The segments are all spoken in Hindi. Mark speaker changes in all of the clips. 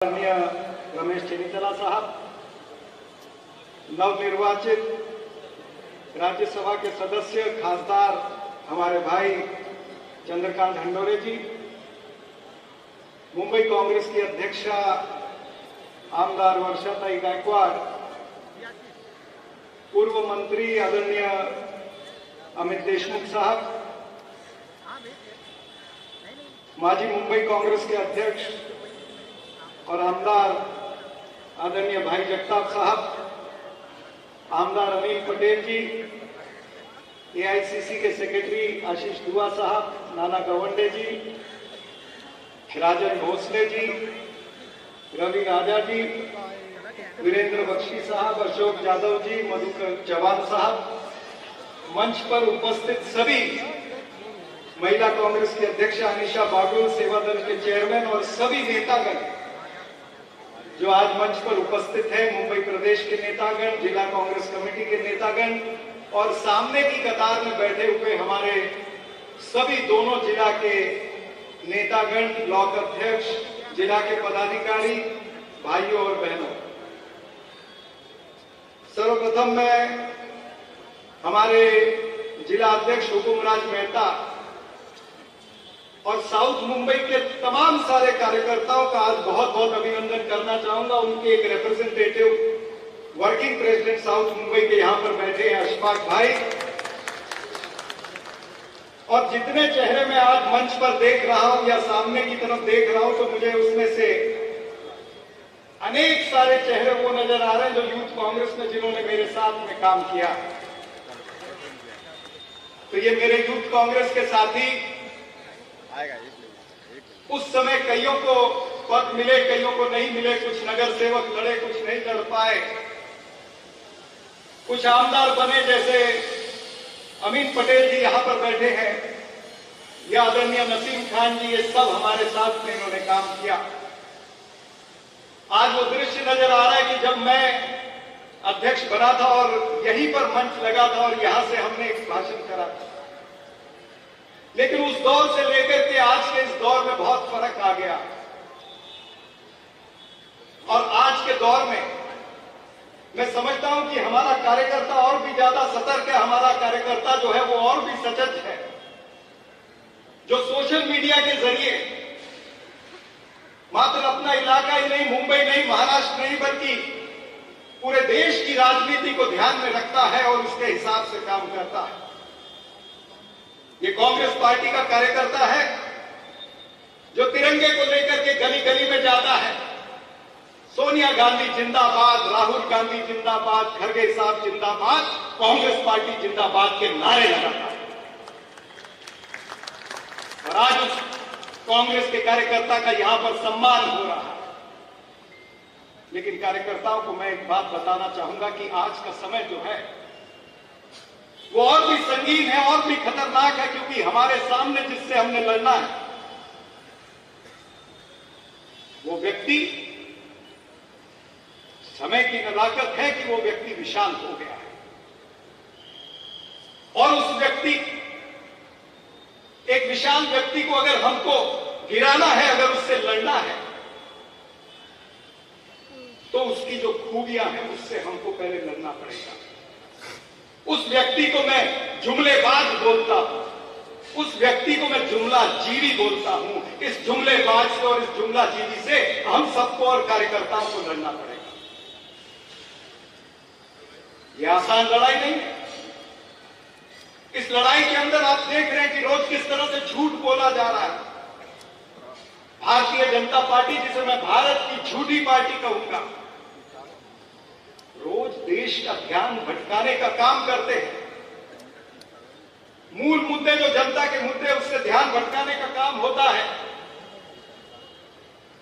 Speaker 1: माननीय रमेश चेनीतला साहब, नवनिर्वाचित राज्यसभा के सदस्य खासदार हमारे भाई चंद्रकांत हंडोरे जी, मुंबई कांग्रेस की अध्यक्षा आमदार वर्षाताई गायकवाड़, पूर्व मंत्री आदरणीय अमित देशमुख साहब, माजी मुंबई कांग्रेस के अध्यक्ष और आमदार आदरणीय भाई जगताप साहब, आमदार अनिल पटेल जी, एआईसीसी के सेक्रेटरी आशीष दुआ साहब, नाना गवंडे जी, राजन भोसले जी, रवि राजा जी, वीरेंद्र बख्शी साहब, अशोक यादव जी, मधुकर चौहान साहब, मंच पर उपस्थित सभी महिला कांग्रेस की अध्यक्ष अनिशा बागुल, सेवा दल के चेयरमैन और सभी नेतागण जो आज मंच पर उपस्थित हैं, मुंबई प्रदेश के नेतागण, जिला कांग्रेस कमेटी के नेतागण और सामने की कतार में बैठे हुए हमारे सभी दोनों जिला के नेतागण, ब्लॉक अध्यक्ष, जिला के पदाधिकारी, भाइयों और बहनों, सर्वप्रथम मैं हमारे जिला अध्यक्ष हुकुमराज मेहता और साउथ मुंबई के तमाम सारे कार्यकर्ताओं का आज बहुत बहुत अभिनंदन करना चाहूंगा। उनके एक representative working president south Mumbai के यहां पर बैठे हैं अशफाक भाई, और जितने चेहरे मैं आज मंच पर देख रहा हूं या सामने की तरफ देख रहा हूं तो मुझे उसमें से अनेक सारे चेहरे वो नजर आ रहे हैं जो यूथ कांग्रेस में जिन्होंने मेरे साथ में काम किया। तो ये मेरे यूथ कांग्रेस के साथी, उस समय कईयों को पद मिले, कईयों को नहीं मिले, कुछ नगर सेवक लड़े, कुछ नहीं लड़ पाए, कुछ आमदार बने, जैसे अमीन पटेल जी यहां पर बैठे हैं या आदरणीय नसीम खान जी, ये सब हमारे साथ में इन्होंने काम किया। आज वो दृश्य नजर आ रहा है कि जब मैं अध्यक्ष बना था और यहीं पर मंच लगा था और यहां से हमने एक भाषण करा था, लेकिन उस दौर से लेकर के आज के इस दौर में बहुत फर्क आ गया। और आज के दौर में मैं समझता हूं कि हमारा कार्यकर्ता और भी ज्यादा सतर्क है, हमारा कार्यकर्ता जो है वो और भी सजग है, जो सोशल मीडिया के जरिए मात्र अपना इलाका ही नहीं, मुंबई नहीं, महाराष्ट्र नहीं, बल्कि पूरे देश की राजनीति को ध्यान में रखता है और उसके हिसाब से काम करता है। ये कांग्रेस पार्टी का कार्यकर्ता है जो तिरंगे को लेकर के गली गली में जाता है, सोनिया गांधी जिंदाबाद, राहुल गांधी जिंदाबाद, खड़गे साहब जिंदाबाद, कांग्रेस पार्टी जिंदाबाद के नारे लगाता है। और आज उस कांग्रेस के कार्यकर्ता का यहां पर सम्मान हो रहा है। लेकिन कार्यकर्ताओं को मैं एक बात बताना चाहूंगा कि आज का समय जो है वो और भी संगीन है, और भी खतरनाक है, क्योंकि हमारे सामने जिससे हमने लड़ना है वो व्यक्ति, समय की नजाकत है कि वो व्यक्ति विशाल हो गया है और उस व्यक्ति, एक विशाल व्यक्ति को अगर हमको गिराना है, अगर उससे लड़ना है, तो उसकी जो खूबियां हैं उससे हमको पहले लड़ना पड़ेगा। उस व्यक्ति को मैं जुमलेबाज बोलता हूं, उस व्यक्ति को मैं जुमला जीवी बोलता हूं। इस जुमलेबाज से और इस जुमला जीवी से हम सबको और कार्यकर्ताओं को लड़ना पड़ेगा। यह आसान लड़ाई नहीं है। इस लड़ाई के अंदर आप देख रहे हैं कि रोज किस तरह से झूठ बोला जा रहा है। भारतीय जनता पार्टी, जिसे मैं भारत की झूठी पार्टी कहूंगा, रोज देश का ध्यान भटकाने का काम करते हैं। मूल मुद्दे जो जनता के मुद्दे, उससे ध्यान भटकाने का काम होता है।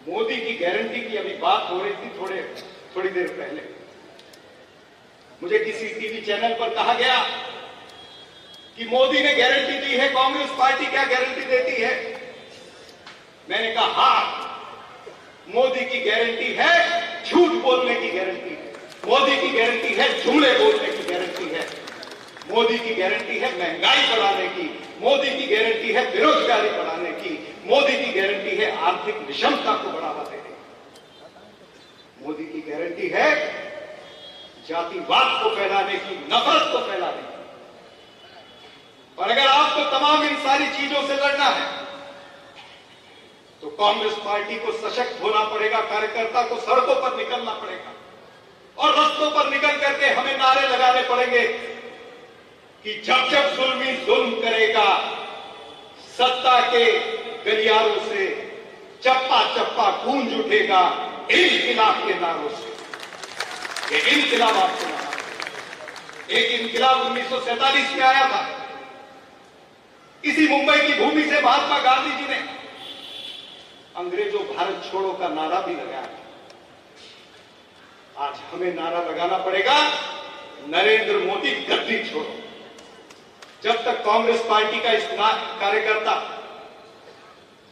Speaker 1: मोदी की गारंटी की अभी बात हो रही थी थोड़ी देर पहले। मुझे किसी टीवी चैनल पर कहा गया कि मोदी ने गारंटी दी है, कांग्रेस पार्टी क्या गारंटी देती है? मैंने कहा हां, मोदी की गारंटी है झूठ बोलने की गारंटी है, मोदी की गारंटी है जुमले बोलने की गारंटी है, मोदी की गारंटी है महंगाई बढ़ाने की, मोदी की गारंटी है बेरोजगारी बढ़ाने की, मोदी की गारंटी है आर्थिक विषमता को बढ़ावा देने की। मोदी की गारंटी है जातिवाद को फैलाने की, नफरत को फैलाने की। और अगर आपको तमाम इन सारी चीजों से लड़ना है तो कांग्रेस पार्टी को सशक्त होना पड़ेगा, कार्यकर्ता को सड़कों पर निकलना पड़ेगा और रस्तों पर निकल करके हमें नारे लगाने पड़ेंगे कि जब जब जुल्मी जुल्म करेगा, सत्ता के गलियारों से चप्पा चप्पा गूंज उठेगा इनकिलाब के नारों से। ये इनकिलाब आपको ना, एक इनकिलाब 1947 में आया था। इसी मुंबई की भूमि से महात्मा गांधी जी ने अंग्रेजों भारत छोड़ो का नारा भी लगाया। आज हमें नारा लगाना पड़ेगा नरेंद्र मोदी गद्दी छोड़ो। जब तक कांग्रेस पार्टी का इस कार्यकर्ता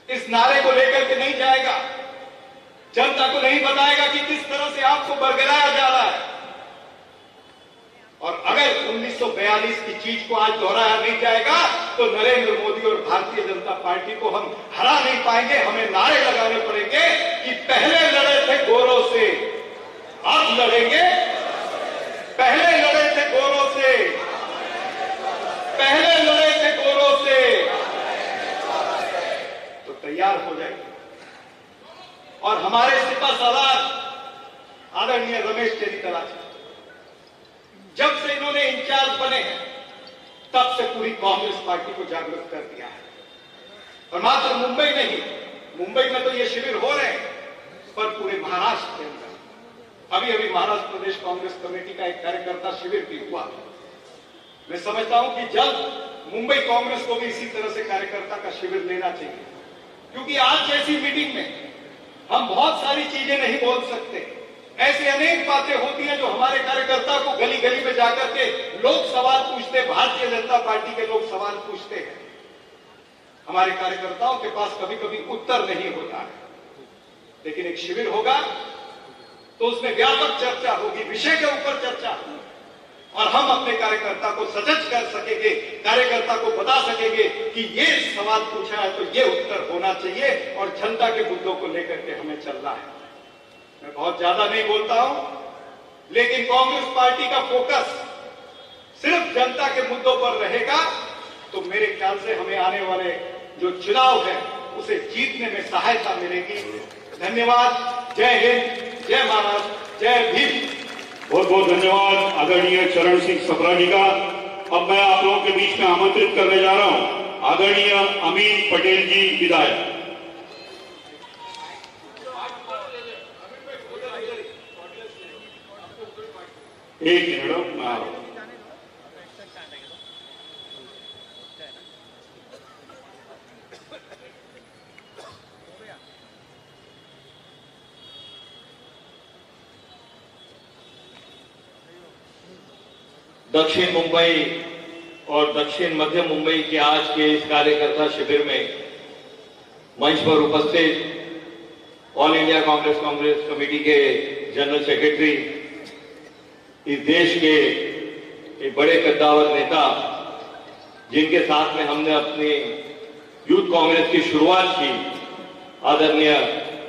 Speaker 1: इस नारे को लेकर के नहीं जाएगा, जनता को नहीं बताएगा कि किस तरह से आपको बरगलाया जा रहा है, और अगर 1942 की चीज को आज दोहराया नहीं जाएगा तो नरेंद्र मोदी और भारतीय जनता पार्टी को हम हरा नहीं पाएंगे। हमें नारे लगाने पड़ेंगे कि पहले लड़े थे गोरों से, अब लड़ेंगे। पहले लड़े थे गोरों से, पहले लड़े थे गोरों से, तो तैयार हो जाएंगे। और हमारे सिपह सलार आदरणीय रमेश चेन्नीतला जी, जब से इन्होंने इंचार्ज बने हैं तब से पूरी कांग्रेस पार्टी को जागरूक कर दिया है। और मात्र मुंबई नहीं, मुंबई में तो ये शिविर हो रहे हैं, पर पूरे महाराष्ट्र के अंदर अभी अभी महाराष्ट्र प्रदेश कांग्रेस कमेटी का एक कार्यकर्ता शिविर भी हुआ। मैं समझता हूं कि जल्द मुंबई कांग्रेस को भी इसी तरह से कार्यकर्ता का शिविर लेना चाहिए, क्योंकि आज जैसी मीटिंग में हम बहुत सारी चीजें नहीं बोल सकते। ऐसी अनेक बातें होती हैं जो हमारे कार्यकर्ता को गली गली में जाकर के लोग सवाल पूछते, भारतीय जनता पार्टी के लोग सवाल पूछते हैं। हमारे कार्यकर्ताओं के पास कभी कभी उत्तर नहीं होता है, लेकिन एक शिविर होगा तो उसमें व्यापक चर्चा होगी, विषय के ऊपर चर्चा होगी, और हम अपने कार्यकर्ता को सजग कर सकेंगे, कार्यकर्ता को बता सकेंगे कि ये सवाल पूछा है तो ये उत्तर होना चाहिए और जनता के मुद्दों को लेकर के हमें चलना है। मैं बहुत ज्यादा नहीं बोलता हूं, लेकिन कांग्रेस पार्टी का फोकस सिर्फ जनता के मुद्दों पर रहेगा तो मेरे ख्याल से हमें आने वाले जो चुनाव है उसे जीतने में सहायता मिलेगी। धन्यवाद। जय हिंद, जय महाराष्ट्र, जय भीम।
Speaker 2: बहुत बहुत धन्यवाद आदरणीय चरण सिंह सप्रा जी का। अब मैं आप लोगों के बीच में आमंत्रित करने जा रहा हूं आदरणीय अमीन पटेल जी, विधायक। एक मिनट मैं आ रहा हूं।
Speaker 3: दक्षिण मुंबई और दक्षिण मध्य मुंबई के आज के इस कार्यकर्ता शिविर में मंच पर उपस्थित ऑल इंडिया कांग्रेस कमेटी के जनरल सेक्रेटरी, इस देश के एक बड़े कद्दावर नेता जिनके साथ में हमने अपनी यूथ कांग्रेस की शुरुआत की, आदरणीय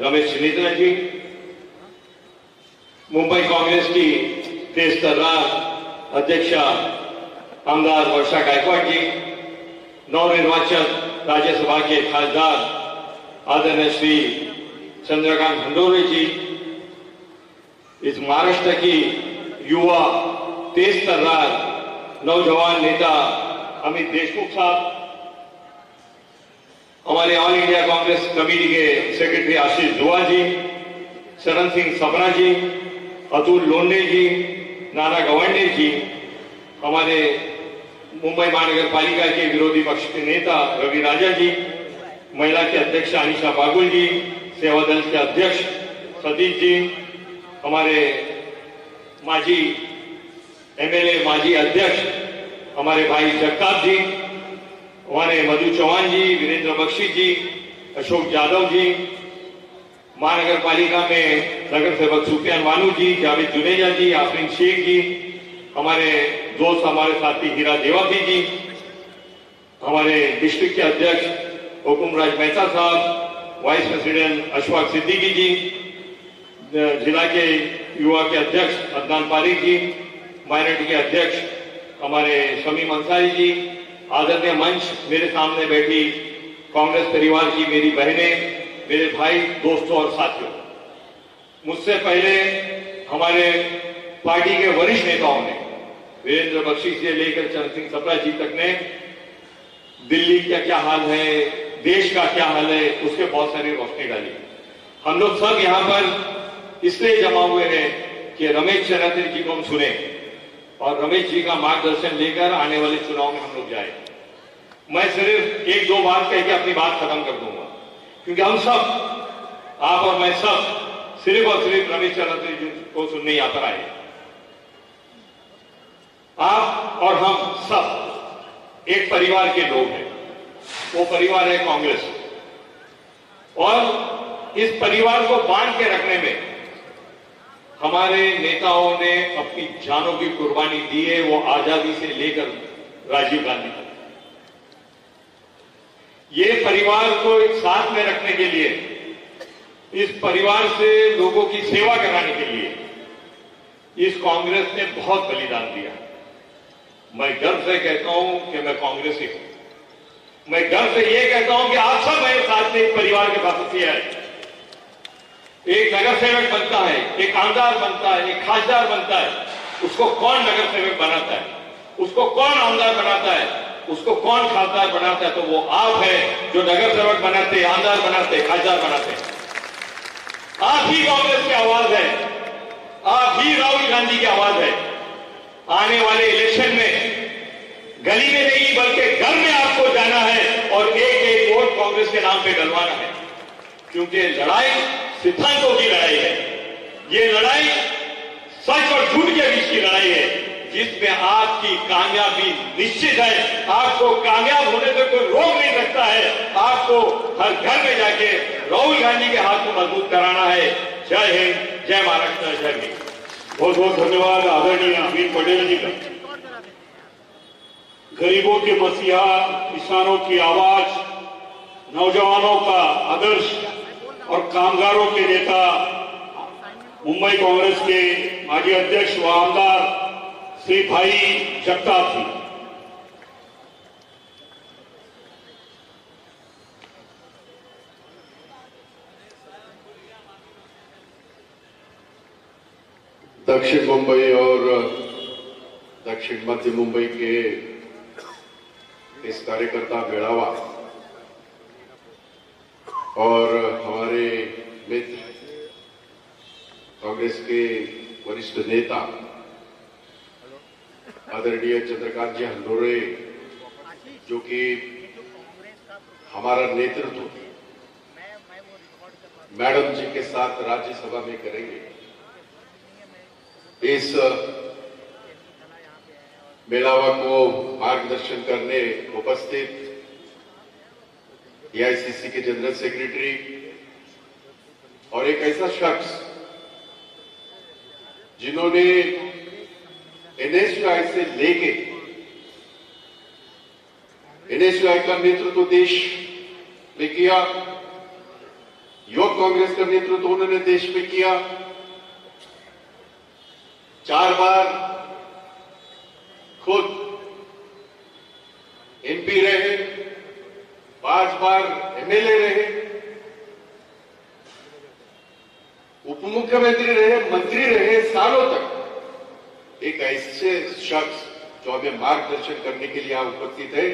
Speaker 3: रमेश चेन्नीतला जी, मुंबई कांग्रेस की तेज तर्रार अध्यक्षा आमदार वर्षा गायकवाड़ जी, नवनिर्वाचित राज्यसभा के खासदार आदरणीय श्री चंद्रकांत भंडोरे जी, इस महाराष्ट्र की युवा तेज तर्रार नौजवान नेता अमित देशमुख साहब, हमारे ऑल इंडिया कांग्रेस कमेटी के सेक्रेटरी आशीष दुआ जी, चरण सिंह सप्रा जी, अतुल लोंढे जी, नाना गवांडे जी, हमारे मुंबई महानगर पालिका के विरोधी पक्ष के नेता रवि राजा जी, महिला के अध्यक्ष अनिशा बागुल जी, सेवा दल के अध्यक्ष सतीश जी, हमारे माजी एमएलए माजी अध्यक्ष हमारे भाई जगताप जी, हमारे मधु चौहान जी, वीरेंद्र बख्शी जी, अशोक यादव जी, महानगर पालिका में नगर सेवक सुफियान वानू जी, जावेद जुनेजा जी, आफरीन शेख जी, हमारे दोस्त हमारे साथी हीरा देवाती जी, हमारे डिस्ट्रिक्ट के अध्यक्ष हुकुमराज मेहता साहब, वाइस प्रेसिडेंट अशफाक सिद्दीकी जी, जिला के युवा के अध्यक्ष अदनान पारिक जी, माइनॉरिटी के अध्यक्ष हमारे शमीम अंसारी जी, आदरणीय मंच मेरे सामने बैठी कांग्रेस परिवार की मेरी बहनें, मेरे भाई, दोस्तों और साथियों, मुझसे पहले हमारे पार्टी के वरिष्ठ नेताओं ने, वीरेंद्र बख्शी से लेकर चरण सिंह सप्रा जी तक ने दिल्ली का क्या हाल है, देश का क्या हाल है, उसके बहुत सारी रोशनी डाली। हम लोग सब यहां पर इसलिए जमा हुए हैं कि रमेश चन्नाथी जी को हम सुने और रमेश जी का मार्गदर्शन लेकर आने वाले चुनाव में हम लोग जाए। मैं सिर्फ एक दो बात कह के अपनी बात खत्म कर दूंगा, क्योंकि हम सब, आप और मैं सब, सिर्फ और सिर्फ रमेश चन्नाथी जी को सुनने यहां पर आए। आप और हम सब एक परिवार के लोग हैं, वो परिवार है कांग्रेस, और इस परिवार को बांध के रखने में हमारे नेताओं ने अपनी जानों की कुर्बानी दी है, वो आजादी से लेकर राजीव गांधी तक। ये परिवार को एक साथ में रखने के लिए, इस परिवार से लोगों की सेवा कराने के लिए इस कांग्रेस ने बहुत बलिदान दिया। मैं गर्व से कहता हूं कि मैं कांग्रेसी हूं। मैं गर्व से यह कहता हूं कि आप सब मेरे साथ में एक परिवार के सदस्य हैं। एक नगर सेवक बनता है, एक आमदार बनता है, एक खासदार बनता है, उसको कौन नगर सेवक बनाता है, उसको कौन आमदार बनाता है, उसको कौन खासदार बनाता है? तो वो आप है जो नगर सेवक बनाते, आमदार बनाते, खासदार बनाते। आप ही कांग्रेस की आवाज है, आप ही राहुल गांधी की आवाज है। आने वाले इलेक्शन में गली में नहीं बल्कि घर में आपको जाना है और एक एक वोट कांग्रेस के नाम पे डलवाना है, क्योंकि लड़ाई सिद्धांतों की लड़ाई है। ये लड़ाई सच और झूठ के बीच की लड़ाई है, जिसमें आपकी कामयाबी निश्चित है। आपको कामयाब होने से कोई रोक नहीं सकता है। आपको हर घर में जाके राहुल गांधी के हाथ को मजबूत कराना है। जय हिंद, जय महाराष्ट्र, जय भीम।
Speaker 2: बहुत बहुत धन्यवाद आदरणीय अमित पटेल जी का। गरीबों के मसीहा, किसानों की आवाज, नौजवानों का आदर्श और कामगारों के नेता, मुंबई कांग्रेस के माजी अध्यक्ष व आमदार श्री भाई जगताप जी।
Speaker 4: दक्षिण मुंबई और दक्षिण मध्य मुंबई के इस कार्यकर्ता मेड़ावा और हमारे मित्र कांग्रेस के वरिष्ठ नेता आदरणीय चंद्रकांत जी हंडोरे, जो कि हमारा नेतृत्व मैडम जी के साथ राज्यसभा में करेंगे, इस मेलावा को मार्गदर्शन करने उपस्थित एआईसीसी के जनरल सेक्रेटरी और एक ऐसा शख्स जिन्होंने एनएसयूआई से लेके एनएसयूआई का नेतृत्व देश में किया, युवक कांग्रेस का नेतृत्व उन्होंने देश में किया, 4 बार खुद एमपी रहे, 5 बार एमएलए रहे, उप मुख्यमंत्री रहे, मंत्री रहे, सालों तक एक ऐसे शख्स जो हमें मार्गदर्शन करने के लिए यहां उपस्थित है,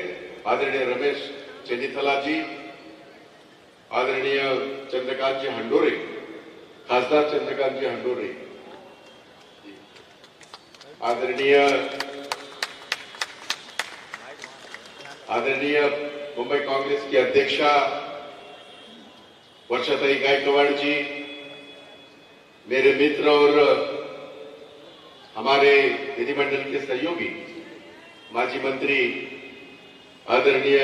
Speaker 4: आदरणीय रमेश चन्नीथला जी, आदरणीय चंद्रकांत जी हंडोरे, खासदार चंद्रकांत जी हंडोरे, आदरणीय मुंबई कांग्रेस की अध्यक्षा वर्षाताई गायकवाड़ जी, मेरे मित्र और हमारे विधिमंडल के सहयोगी माजी मंत्री आदरणीय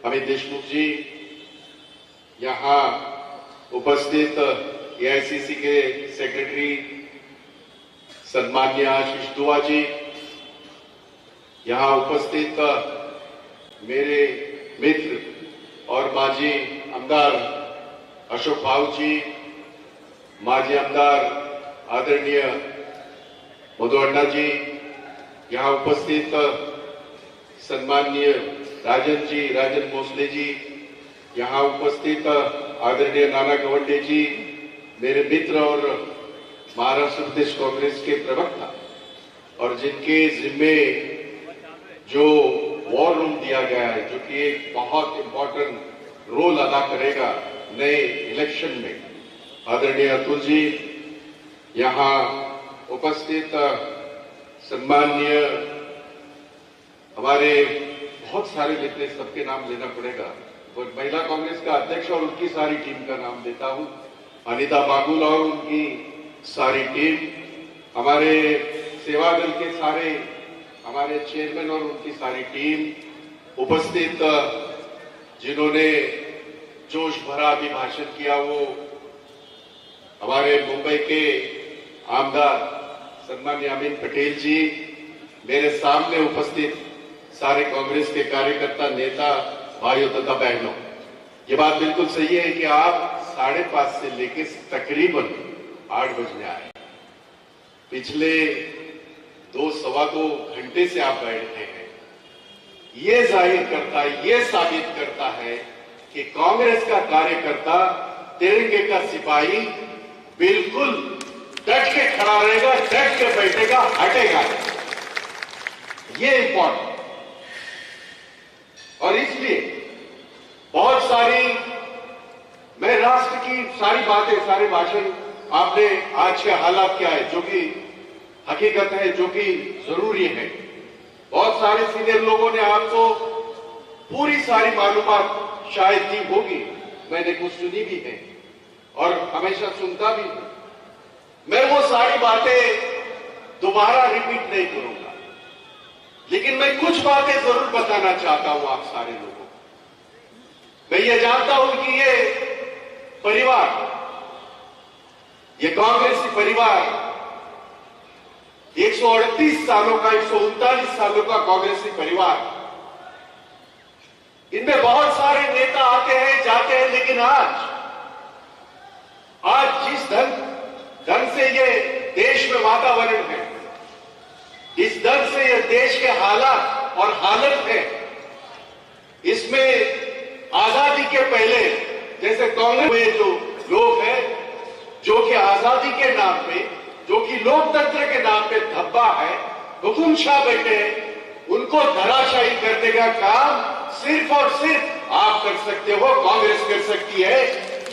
Speaker 4: अमित देशमुख जी, यहां उपस्थित एआईसीसी के सेक्रेटरी सन्मान्य आशीष दुआ जी, यहां उपस्थित मेरे मित्र और माजी आमदार अशोक भाव जी, माजी आमदार आदरणीय मधु अण्णा जी, यहाँ उपस्थित सम्माननीय राजन भोसले जी, यहाँ उपस्थित आदरणीय नाना गवंडे जी, मेरे मित्र और महाराष्ट्र प्रदेश कांग्रेस के प्रवक्ता, और जिनके जिम्मे जो वॉर रूम दिया गया है, जो कि एक बहुत इंपॉर्टेंट रोल अदा करेगा नए इलेक्शन में, आदरणीय अतुल जी, यहाँ उपस्थित सम्माननीय हमारे बहुत सारे मित्र, सबके नाम लेना पड़ेगा, और महिला कांग्रेस का अध्यक्ष और उनकी सारी टीम का नाम देता हूं, अनिता बागुल और उनकी सारी टीम, हमारे सेवा दल के सारे हमारे चेयरमैन और उनकी सारी टीम, उपस्थित जिन्होंने जोश भरा अभिभाषण किया, वो हमारे मुंबई के आमदार सम्माननीय अमीन पटेल जी, मेरे सामने उपस्थित सारे कांग्रेस के कार्यकर्ता, नेता, भाइयों तथा बहनों, ये बात बिल्कुल सही है कि आप 5:30 से लेकर तकरीबन 8 बजने आए। पिछले 2-2.25 घंटे से आप बैठे हैं। ये जाहिर करता है, ये साबित करता है कि कांग्रेस का कार्यकर्ता, तिरंगे का सिपाही बिल्कुल डट के खड़ा रहेगा, डट के बैठेगा, हटेगा। ये इंपॉर्टेंट, और इसलिए बहुत सारी, मैं राष्ट्र की सारी बातें, सारे भाषण, आपने आज के हालात क्या है, जो कि हकीकत है, जो कि जरूरी है। बहुत सारे सीनियर लोगों ने आपको पूरी सारी मालूमात शायद दी होगी, मैंने कुछ सुनी भी है और हमेशा सुनता भी हूं। मैं वो सारी बातें दोबारा रिपीट नहीं करूंगा, लेकिन मैं कुछ बातें जरूर बताना चाहता हूं आप सारे लोगों को। मैं ये जानता हूं कि ये परिवार, ये कांग्रेसी परिवार 138 सालों का, 139 सालों का कांग्रेसी परिवार, इनमें बहुत सारे नेता आते हैं, जाते हैं, लेकिन आज जिस ढंग से ये देश में वातावरण है, इस ढंग से ये देश के हालात और हालत है, इसमें आजादी के पहले जैसे कांग्रेस में जो लोग हैं, जो कि आजादी के नाम पे, जो कि लोकतंत्र के नाम पे धब्बा है, हुकुमशाह बैठे हैं, उनको धराशायी करने का काम सिर्फ और सिर्फ आप कर सकते हो, कांग्रेस कर सकती है,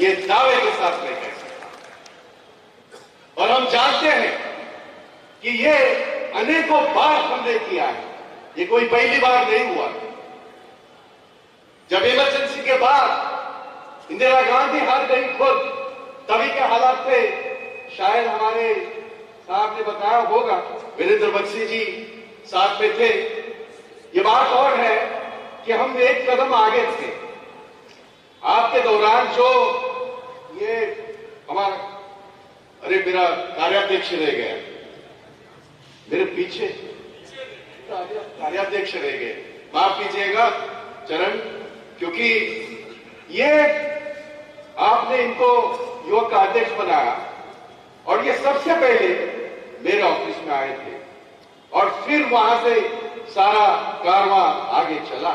Speaker 4: ये दावे के साथ नहीं कर सकता। और हम जानते हैं कि ये अनेकों बार हमने किया है, ये कोई पहली बार नहीं हुआ। जब इमरजेंसी के बाद इंदिरा गांधी हार गई खुद, तभी के हालात थे, शायद हमारे साहब ने बताया होगा, वीरेंद्र बख्शी जी साथ में थे। ये बात और है कि हम एक कदम आगे थे। आपके दौरान जो ये हमारा, अरे मेरा कार्याध्यक्ष रह गया, मेरे पीछे कार्याध्यक्ष रह गए, माफ कीजिएगा चरण, क्योंकि ये आपने इनको युवक का अध्यक्ष बनाया और ये सबसे पहले मेरे ऑफिस में आए थे और फिर वहां से सारा कारवां आगे चला।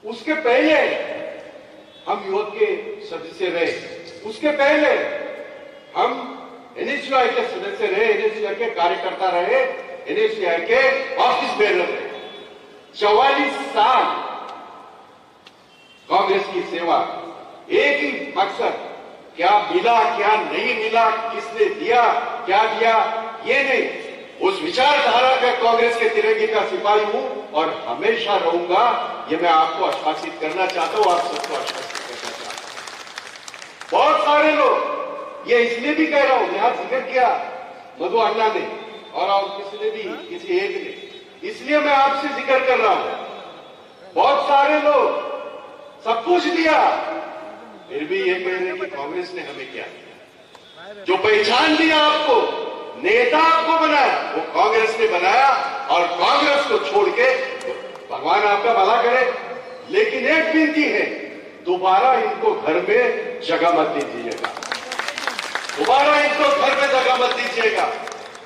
Speaker 4: उसके पहले हम युवक के सदस्य रहे, उसके पहले हम एनएसयूआई के सदस्य रहे, एनएसयूआई के कार्यकर्ता रहे, एनएसयूआई के ऑफिस बेरर रहे। 44 साल कांग्रेस की सेवा, एक ही मकसद, क्या मिला क्या नहीं मिला, किसने दिया क्या दिया, ये नहीं, उस विचारधारा का कांग्रेस के तिरंगे का सिपाही हूं और हमेशा रहूंगा। ये मैं आपको आश्वासित करना चाहता हूं, आप सबको आश्वासित करना चाहता हूं। बहुत सारे लोग, ये इसलिए भी कह रहा हूं, यहां जिक्र किया मधु अण्णा ने और किसी ने भी, किसी एक ने, इसलिए मैं आपसे जिक्र कर रहा हूं। बहुत सारे लोग सब कुछ दिया, फिर भी ये कह रहे हैं कि कांग्रेस ने हमें क्या दिया। जो पहचान दिया आपको, नेता आपको बनाया, वो कांग्रेस ने बनाया, और कांग्रेस को छोड़ के भगवान आपका भला करे, लेकिन एक विनती है, दोबारा इनको घर में जगह मत दीजिएगा। दोबारा इनको घर में जगह मत दीजिएगा।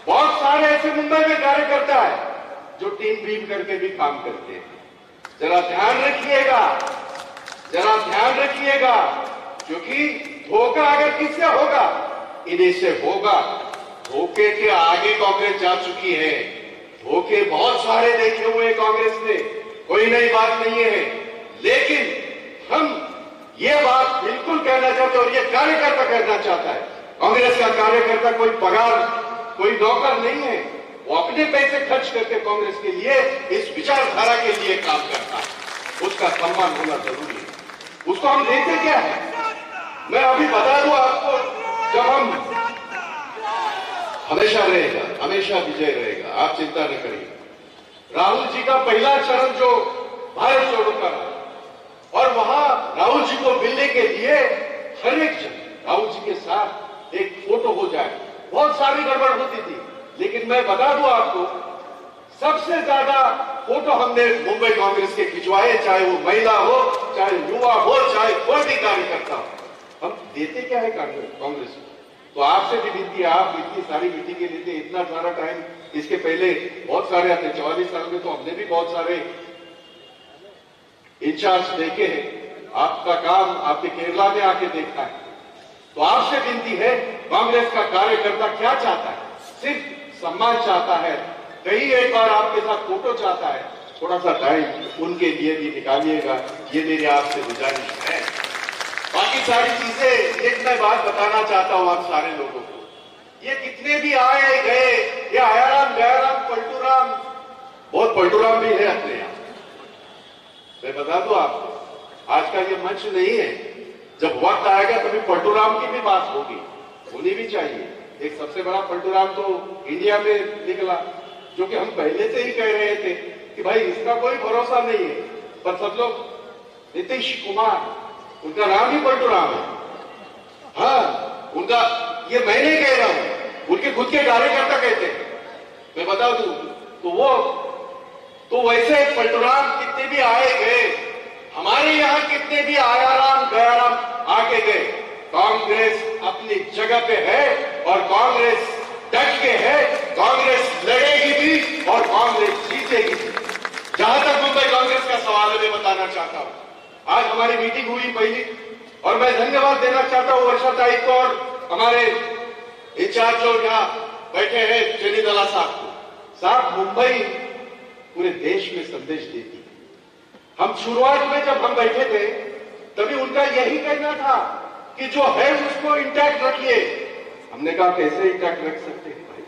Speaker 4: बहुत सारे ऐसे मुंबई में कार्यकर्ता है जो टीम बीम करके भी काम करते हैं। जरा ध्यान रखिएगा, जरा ध्यान रखिएगा, क्योंकि धोखा अगर किससे होगा, इन्हीं से होगा। धोखे के आगे कांग्रेस जा चुकी है। धोखे बहुत सारे देखे हुए कांग्रेस ने, कोई नई बात नहीं है। लेकिन हम ये बात बिल्कुल कहना चाहते हैं और ये कार्यकर्ता कहना चाहता है, कांग्रेस का कार्यकर्ता कोई पगार, कोई नौकर नहीं है। वो अपने पैसे खर्च करके कांग्रेस के लिए, इस विचारधारा के लिए काम करता है। उसका सम्मान होना जरूरी है। उसको हम देते क्या है, मैं अभी बता दूं आपको, जब हम हमेशा रहेगा, हमेशा विजय रहेगा, आप चिंता न करिए। राहुल जी का पहला चरण जो भारत जोड़ो का रहा, और वहां राहुल जी को मिलने के लिए हर एक जन राहुल जी के साथ एक फोटो हो जाए, बहुत सारी गड़बड़ होती थी। लेकिन मैं बता दूं आपको, सबसे ज्यादा फोटो हमने मुंबई कांग्रेस के खिंचवाए, चाहे वो महिला हो, चाहे युवा हो, चाहे कोई भी कार्यकर्ता हो। हम देते क्या है कांग्रेस को? तो आपसे भी विनती है, आप इतनी सारी मीटिंगें लेते, इतना सारा टाइम इसके पहले बहुत सारे आते, 44 साल में तो हमने भी बहुत सारे इंचार्ज देखे हैं। आपका काम आपके केरला में आके देखा है। तो आपसे विनती है, कांग्रेस का कार्यकर्ता क्या चाहता है? सिर्फ सम्मान चाहता है, कहीं एक बार आपके साथ फोटो चाहता है। थोड़ा सा टाइम उनके लिए भी निकालिएगा, ये मेरी आपसे गुजारिश है। बाकी सारी चीजें एक मैं बात बताना चाहता हूं आप सारे लोगों को, ये कितने भी आए गए, ये आयाराम गयाराम पलटूराम, बहुत पलटूराम भी है अपने यहां। मैं बता दूं आपको, आज का ये मंच नहीं है, जब वक्त आएगा तभी पलटूराम की भी बात होगी, होनी भी चाहिए। एक सबसे बड़ा पलटूराम तो इंडिया में निकला, जो कि हम पहले से ही कह रहे थे कि भाई इसका कोई भरोसा नहीं है, पर सब लोग, नीतीश कुमार, उनका नाम ही पलटूराम है। हाँ, उनका, ये मैं नहीं कह रहा हूं, उनके खुद के कार्यकर्ता कहते हैं। मैं बता दूं तो वैसे पलटूराम कितने भी आए गए, हमारे यहां कितने भी आयाराम गयाराम आके गए, कांग्रेस अपनी जगह पे है और कांग्रेस डट के है। कांग्रेस लड़ेगी भी और कांग्रेस जीतेगी भी। जहां तक मुंबई कांग्रेस का सवाल है, मैं बताना चाहता हूं, आज हमारी मीटिंग हुई पहली, और मैं धन्यवाद देना चाहता हूं वर्षा ताई को और हमारे इंचार्ज जो यहां बैठे हैं जेनी दला साहब को। साहब, मुंबई पूरे देश में संदेश देती है। हम शुरुआत में जब हम बैठे थे तभी उनका यही कहना था कि जो है उसको इंटैक्ट रखिए। हमने कहा कैसे इंटैक्ट रख सकते हैं भाई,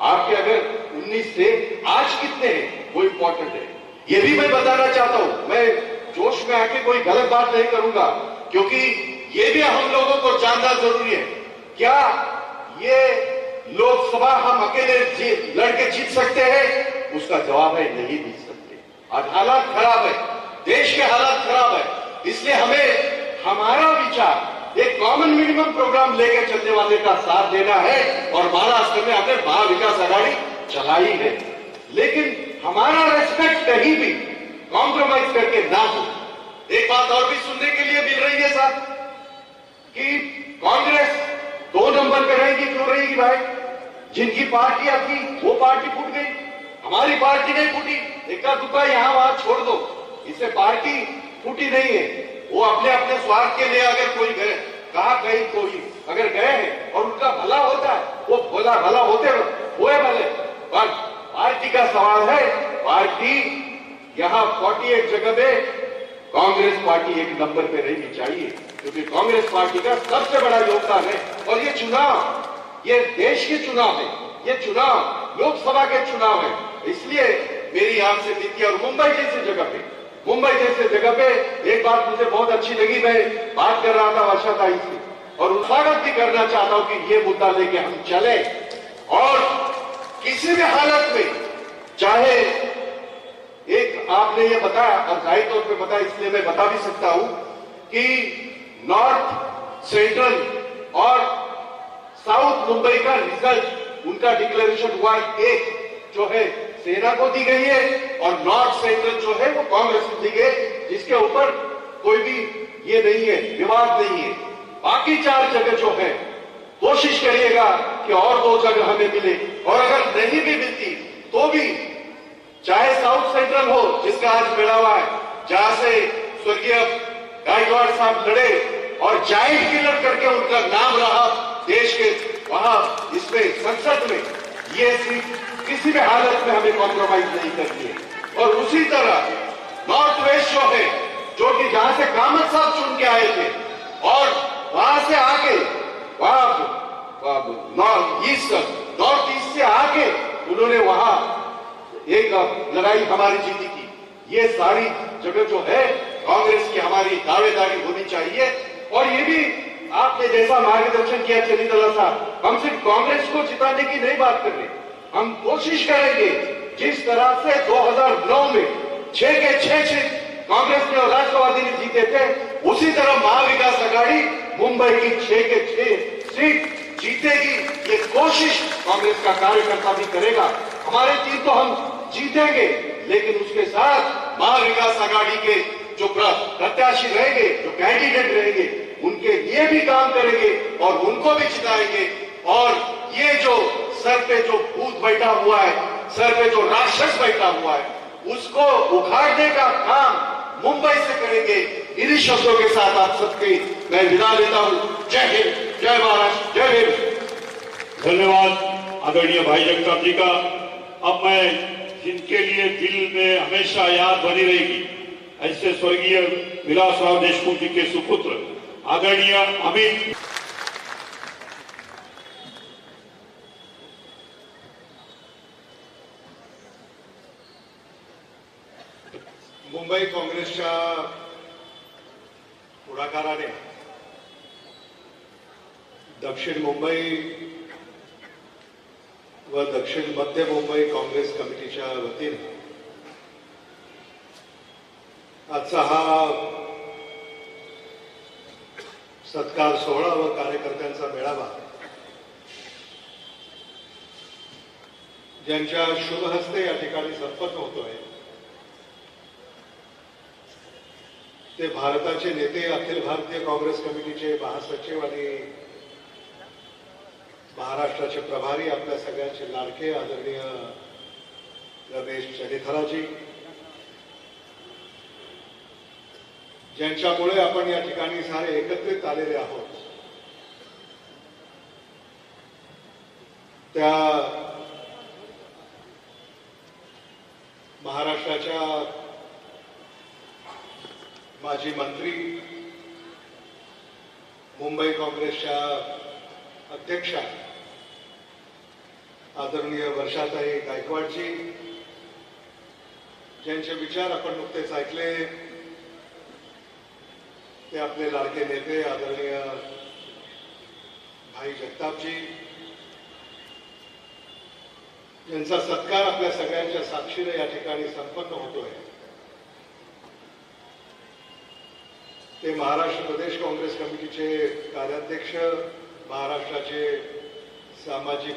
Speaker 4: आपके अगर 19 से आज कितने हैं वो इंपॉर्टेंट है। ये भी मैं बताना चाहता हूं, मैं जोश में आके कोई गलत बात नहीं करूंगा, क्योंकि ये भी हम लोगों को जानना जरूरी है। क्या ये लोकसभा हम अकेले लड़के जीत सकते हैं? उसका जवाब है नहीं जीत सकते। आज हालात खराब है, देश के हालात खराब है, इसलिए हमें हमारा विचार एक कॉमन मिनिमम प्रोग्राम लेकर चलने वाले का साथ देना है। और महाराष्ट्र में हमने महाविकास आघाड़ी चलाई है, लेकिन हमारा रेस्पेक्ट कहीं भी कॉम्प्रोमाइज करके ना हो। एक बात और भी सुनने के लिए मिल रही है साहब कि कांग्रेस 2 नंबर पे रहेगी। क्यों रहेगी भाई? जिनकी पार्टियां थी वो पार्टी फूट गई, हमारी पार्टी नहीं फूटी। इक्का दुक्का यहां वहां छोड़ दो, इससे पार्टी फूटी नहीं है। वो अपने अपने स्वार्थ के लिए अगर कोई गए, कहा गई कोई अगर गए हैं और उनका भला होता है, वो भला होते हुए भले, पर पार्टी का सवाल है। पार्टी यहां 48 जगह पे कांग्रेस पार्टी 1 नंबर पे रहनी चाहिए, क्योंकि कांग्रेस पार्टी का सबसे बड़ा योगदान है। और ये चुनाव, ये देश के चुनाव है, ये चुनाव लोकसभा के चुनाव है। इसलिए मेरी आपसे विनती, और मुंबई जैसे जगह पे एक बात मुझे बहुत अच्छी लगी, मैं बात कर रहा था वर्षा ताई से, और स्वागत भी करना चाहता हूं कि ये मुद्दा लेके हम चले, और किसी भी हालत में, चाहे एक आपने ये बताया और जाहिर तौर पे बताया, इसलिए मैं बता भी सकता हूं कि नॉर्थ सेंट्रल और साउथ मुंबई का रिजल्ट, उनका डिक्लेरेशन हुआ, एक जो है सेना को दी गई है और नॉर्थ सेंट्रल जो है वो कांग्रेस को दी गई, जिसके ऊपर कोई भी ये नहीं है, विवाद नहीं है। बाकी 4 जगह जो है कोशिश करिएगा कि और 2 जगह हमें मिले, और अगर नहीं भी मिलती तो भी चाहे साउथ सेंट्रल हो जिसका आज मिला हुआ है, जहां से स्वर्गीय गायकवाड़ साहब लड़े और जाइंट किलर करके उनका नाम रहा देश के, वहां इसमें संसद में ये सीट किसी भी हालत में हमें कॉम्प्रोमाइज नहीं करनी है। और उसी तरह नॉर्थ वेस्ट जो है, जो कि जहां से कामत साहब चुन के आए थे और वहां से आके वहां नॉर्थ ईस्ट से आके उन्होंने वहां एक लड़ाई हमारी जीती थी। ये सारी जगह जो है कांग्रेस की हमारी दावेदारी होनी चाहिए। और ये भी आपने जैसा मार्गदर्शन किया चंदीदला साहब, हम सिर्फ कांग्रेस को जिताने की नहीं बात कर रहे, हम कोशिश करेंगे जिस तरह से 2009 में 6 के 6 सीट कांग्रेस ने और राष्ट्रवादी ने जीते थे, उसी तरह महाविकास आघाड़ी मुंबई की 6 के 6 सीट जीतेगी। ये कोशिश कांग्रेस का कार्यकर्ता भी करेगा। हमारे चीज तो हम जीतेंगे, लेकिन उसके साथ महाविकास आघाड़ी के जो प्रत्याशी रहेंगे, जो कैंडिडेट रहेंगे, उनके लिए भी काम करेंगे और उनको भी जिताएंगे। और ये जो सर पे जो भूत बैठा हुआ है, सर पे जो राक्षस बैठा हुआ है, उसको उखाड़ने का काम मुंबई से करेंगे। इन्हीं शब्दों के साथ आप सबके मैं विदा लेता हूं। जय हिंद, जय महाराष्ट्र, जय हिंद।
Speaker 2: धन्यवाद आदरणीय भाई जगताप जी का। अब मैं जिनके लिए दिल में हमेशा याद बनी रहेगी, ऐसे स्वर्गीय विलासराव देशमुख जी के सुपुत्र आदरणीय अमित
Speaker 1: मुंबई काँग्रेसच्या पुढाकाराने दक्षिण मुंबई व दक्षिण मध्य मुंबई काँग्रेस कमिटीच्या वतीने आजचा हा सत्कार सोहळा व कार्यकर्त्यांचा मेळावा ज्यांच्या शुभ हस्ते या ठिकाणी संपन्न होतोय ते भारताचे नेते, अखिल भारतीय काँग्रेस कमिटीचे महासचिव आणि महाराष्ट्राचे प्रभारी, आपल्या सगळ्यांचे लाडके आदरणीय रमेश चन्नीथराजी, ज्यांच्यामुळे आपण या ठिकाणी सारे एकत्रित आलेले आहोत, त्या महाराष्ट्राच्या माजी मंत्री, मुंबई काँग्रेसच्या अध्यक्षा आदरणीय वर्षाताई गायकवाडजी, ज्यांचे विचार आपण नुकतेच ऐकले, ते आपले लाडके नेते आदरणीय भाई जगतापजी, यांचा सत्कार आपल्या सगळ्यांच्या साक्षीने या ठिकाणी संपन्न होतोय, ते महाराष्ट्र प्रदेश काँग्रेस कमिटीचे कार्याध्यक्ष, महाराष्ट्राचे सामाजिक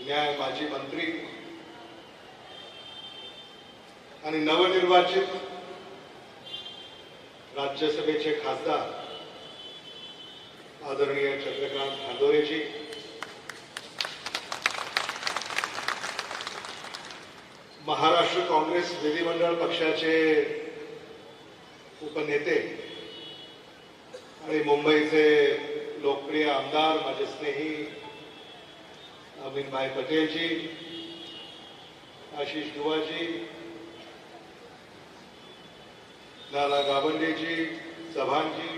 Speaker 1: न्याय माजी मंत्री आणि नवनिर्वाचित राज्यसभेचे खासदार आदरणीय चंद्रकांत हांदोरेजी, महाराष्ट्र काँग्रेस विधिमंडळ पक्षाचे उपनेते आणि मुंबईचे लोकप्रिय आमदार, माझे स्नेही अमीनभाई पटेलजी, आशिष दुवाजी, नाना गावंडेजी, चव्हाणजी,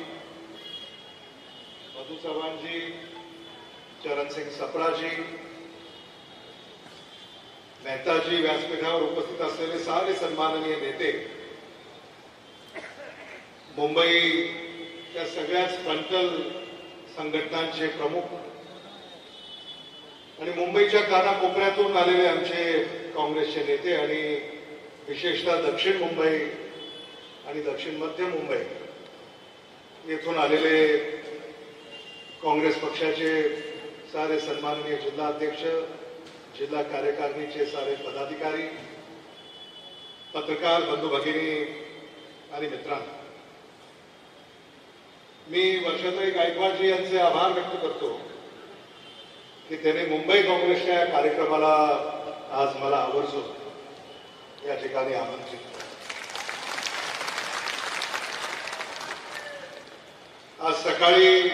Speaker 1: मधु चव्हाणजी, चरण सिंह सप्राजी, मेहताजी, व्यासपीठावर उपस्थित असलेले सारे सन्माननीय नेते, मुंबईच्या सगळ्याच फ्रंटल संघटनांचे प्रमुख आणि मुंबईच्या कानाकोपऱ्यातून आलेले आमचे काँग्रेसचे नेते आणि विशेषतः दक्षिण मुंबई आणि दक्षिण मध्य मुंबई येथून आलेले काँग्रेस पक्षाचे सारे सन्माननीय जिल्हा अध्यक्ष, जिल्हा कार्यकारिणीचे सारे पदाधिकारी, पत्रकार बंधू भगिनी आणि मित्रांनो, मी वर्षाताई गायकवाडजी यांचे आभार व्यक्त करतो की त्यांनी मुंबई काँग्रेसच्या या कार्यक्रमाला आज मला आवर्जून या ठिकाणी आमंत्रित केलं. आज सकाळी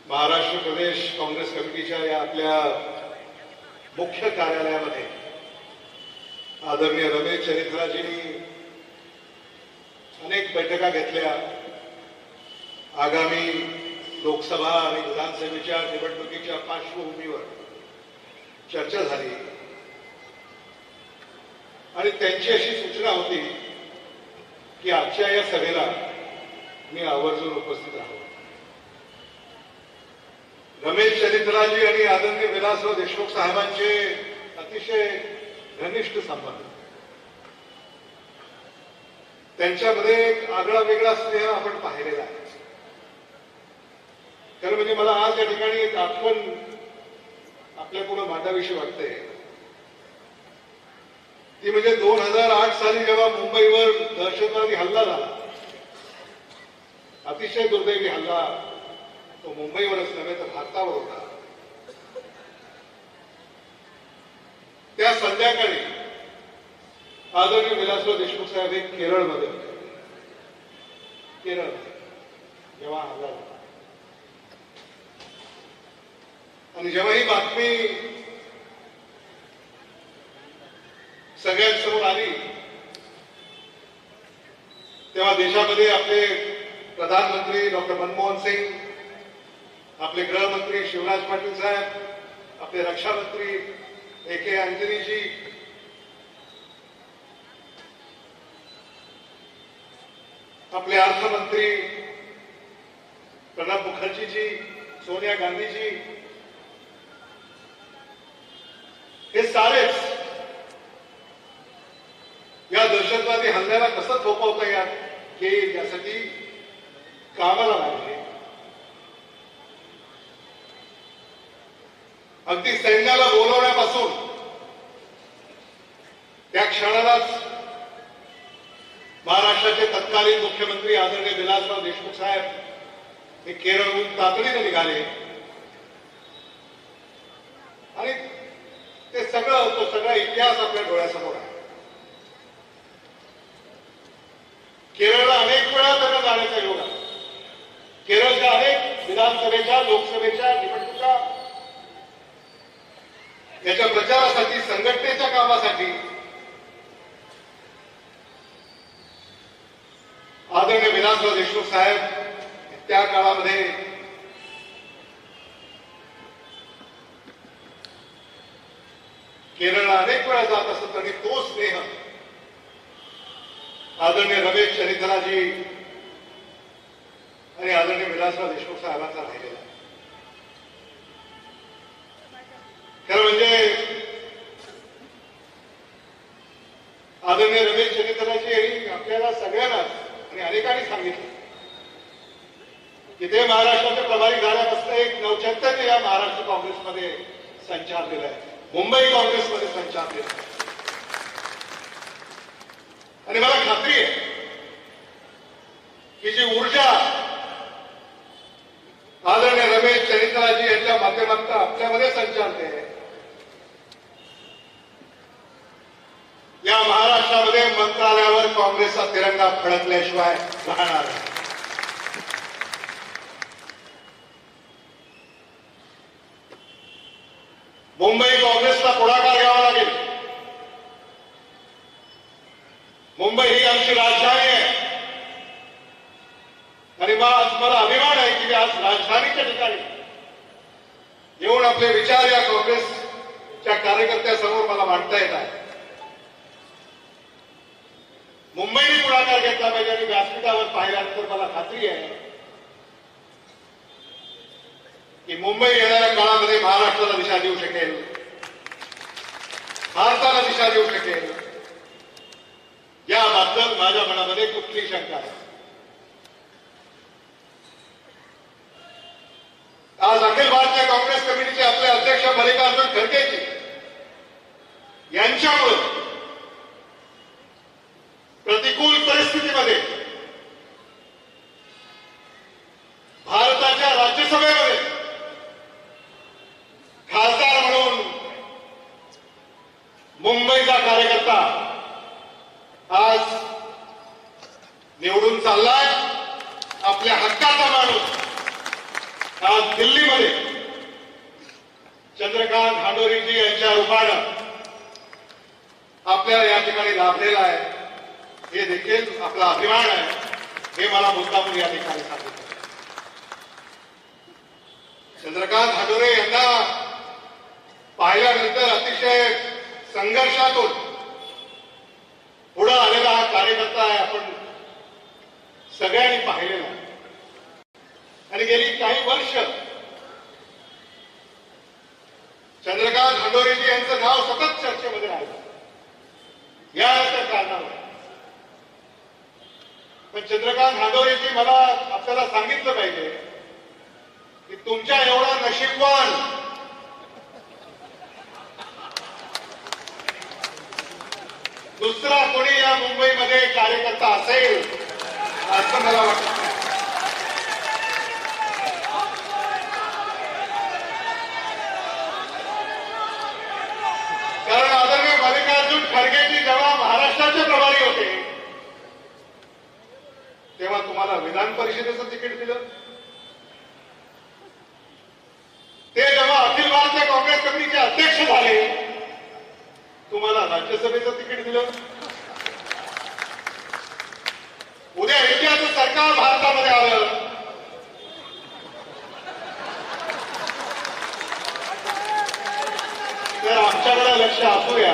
Speaker 1: महाराष्ट्र प्रदेश काँग्रेस कमिटीच्या या आपल्या मुख्य कार्यालयामध्ये आदरणीय रमेश चरित्राजींनी अनेक बैठका घेतल्या. आगामी लोकसभा आणि विधानसभेच्या निवडणुकीच्या पार्श्वभूमीवर चर्चा झाली आणि त्यांची अशी सूचना होती की आजच्या या सभेला मी आवर्जून उपस्थित राहावं. रमेश चरित्राजी आणि आदरणीय विलासराव देशमुख साहेबांचे अतिशय घनिष्ठ संबंध, त्यांच्यामध्ये एक आगळा वेगळा स्नेह आपण पाहिलेला आहे. खरं म्हणजे मला आज या ठिकाणी एक आठवण आपल्या पुढे मांडावीशी वाटते. ती म्हणजे 2008 साली जेव्हा मुंबईवर दहशतवादी हल्ला झाला, अतिशय दुर्दैवी हल्ला, तो मुंबईवरच नव्हे तर भारतावर होता. त्या संध्याकाळी आदरणीय विलासराव देशमुख साहेब हे केरळमध्ये जेव्हा हल्ला झाला आणि जेव्हा ही बातमी सगळ्यांसमोर आली तेव्हा देशामध्ये आपले प्रधानमंत्री डॉक्टर मनमोहन सिंग, आपले गृहमंत्री शिवराज पाटील साहेब, आपले रक्षा मंत्री ए.के. अँटनीजी, आपले अर्थमंत्री प्रणब मुखर्जीजी, सोनिया गांधीजी, हे सारेच या दहशतवादी हल्ल्याला कसं थोपवता येईल यासाठी कामाला लागले. अगदी सैन्याला बोलवण्यापासून त्या क्षणालाच महाराष्ट्राचे तत्कालीन मुख्यमंत्री आदरणीय विलासराव देशमुख साहेब हे केरळहून तातडीने निघाले आणि ते तो सगळा इतिहास आपल्या डोळ्यासमोर आहे. केरळला अनेक वेळा त्यांना जाण्याचा योग आला. केरळच्या अनेक विधानसभेच्या, लोकसभेच्या निवडणुका याच्या प्रचारासाठी, संघटनेच्या कामासाठी आदरणीय विलासराव देशमुख साहेब त्या काळामध्ये केरळला अनेक वेळा जात असत आणि तो स्नेह आदरणीय रमेश चरित्राजी आणि आदरणीय विलासराव देशमुख साहेबांचा राहिलेला. खरं म्हणजे आदरणीय रमेश चरित्राजी यांनी आपल्याला सगळ्यांनाच आणि अनेकांनी सांगितलं की ते महाराष्ट्राचे प्रभारी झाल्यापासून एक नवचैतन्य या महाराष्ट्र काँग्रेसमध्ये संचारलेलं आहे, मुंबई काँग्रेसमध्ये संचारलेलं आहे. आणि मला खात्री आहे की जी ऊर्जा आदरणीय रमेश चरित्राजी यांच्या माध्यमातून आपल्यामध्ये संचारते, या महाराष्ट्रामध्ये मंत्रालयावर काँग्रेसचा तिरंगा फडकल्याशिवाय राहणार नाही. मुंबई काँग्रेसला पुढाकार घ्यावा लागेल. मुंबई ही आमची राजधानी आहे आणि मला अभिमान आहे की आज राजधानीच्या ठिकाणी येऊन आपले विचार या काँग्रेसच्या कार्यकर्त्यासमोर मला मांडता येत आहे. मुंबईने पुढाकार घेतला पाहिजे आणि व्यासपीठावर पाहिल्यानंतर मला खात्री आहे की मुंबई येणाऱ्या काळामध्ये महाराष्ट्राला दिशा देऊ शकेल, भारताला दिशा देऊ शकेल, याबद्दल माझ्या मनामध्ये कुठलीही शंका नाही. आज अखिल भारतीय काँग्रेस कमिटीचे आपले अध्यक्ष मल्लिकार्जुन खरगेजी यांच्यामुळे प्रतिकूल परिस्थितीमध्ये आज दिल्लीमध्ये चंद्रकांत हांडोरीजी यांच्या रूपानं आपल्याला या ठिकाणी लाभलेला आहे, हे देखील आपला अभिमान आहे, हे मला मुद्दामून या ठिकाणी सांगितलं. चंद्रकांत हांडोरे यांना पाहिल्यानंतर अतिशय संघर्षातून पुढे आलेला हा कार्यकर्ता आहे, आपण सगळ्यांनी पाहिलेला आहे. आणि गेली काही वर्ष चंद्रकांत हांडोरेजी यांचं नाव सतत चर्चेमध्ये राहिलं या कारणावर. पण चंद्रकांत हांडोरेजी मला आपल्याला सांगितलं पाहिजे की तुमच्या एवढा नशीबवान दुसरा कोणी या मुंबईमध्ये कार्यकर्ता असेल असं मला वाटत नाही. कारण आदरणीय मल्लिकार्जुन खरगेजी जेव्हा महाराष्ट्राचे प्रभारी होते तेव्हा तुम्हाला विधान परिषदेचं तिकीट दिलं. ते जेव्हा अखिल भारतीय काँग्रेस कमिटीचे अध्यक्ष झाले तुम्हाला राज्यसभेचं तिकीट दिलं. उद्या इंडियाचं सरकार भारतामध्ये आलं तर आमच्याकडे लक्ष असूया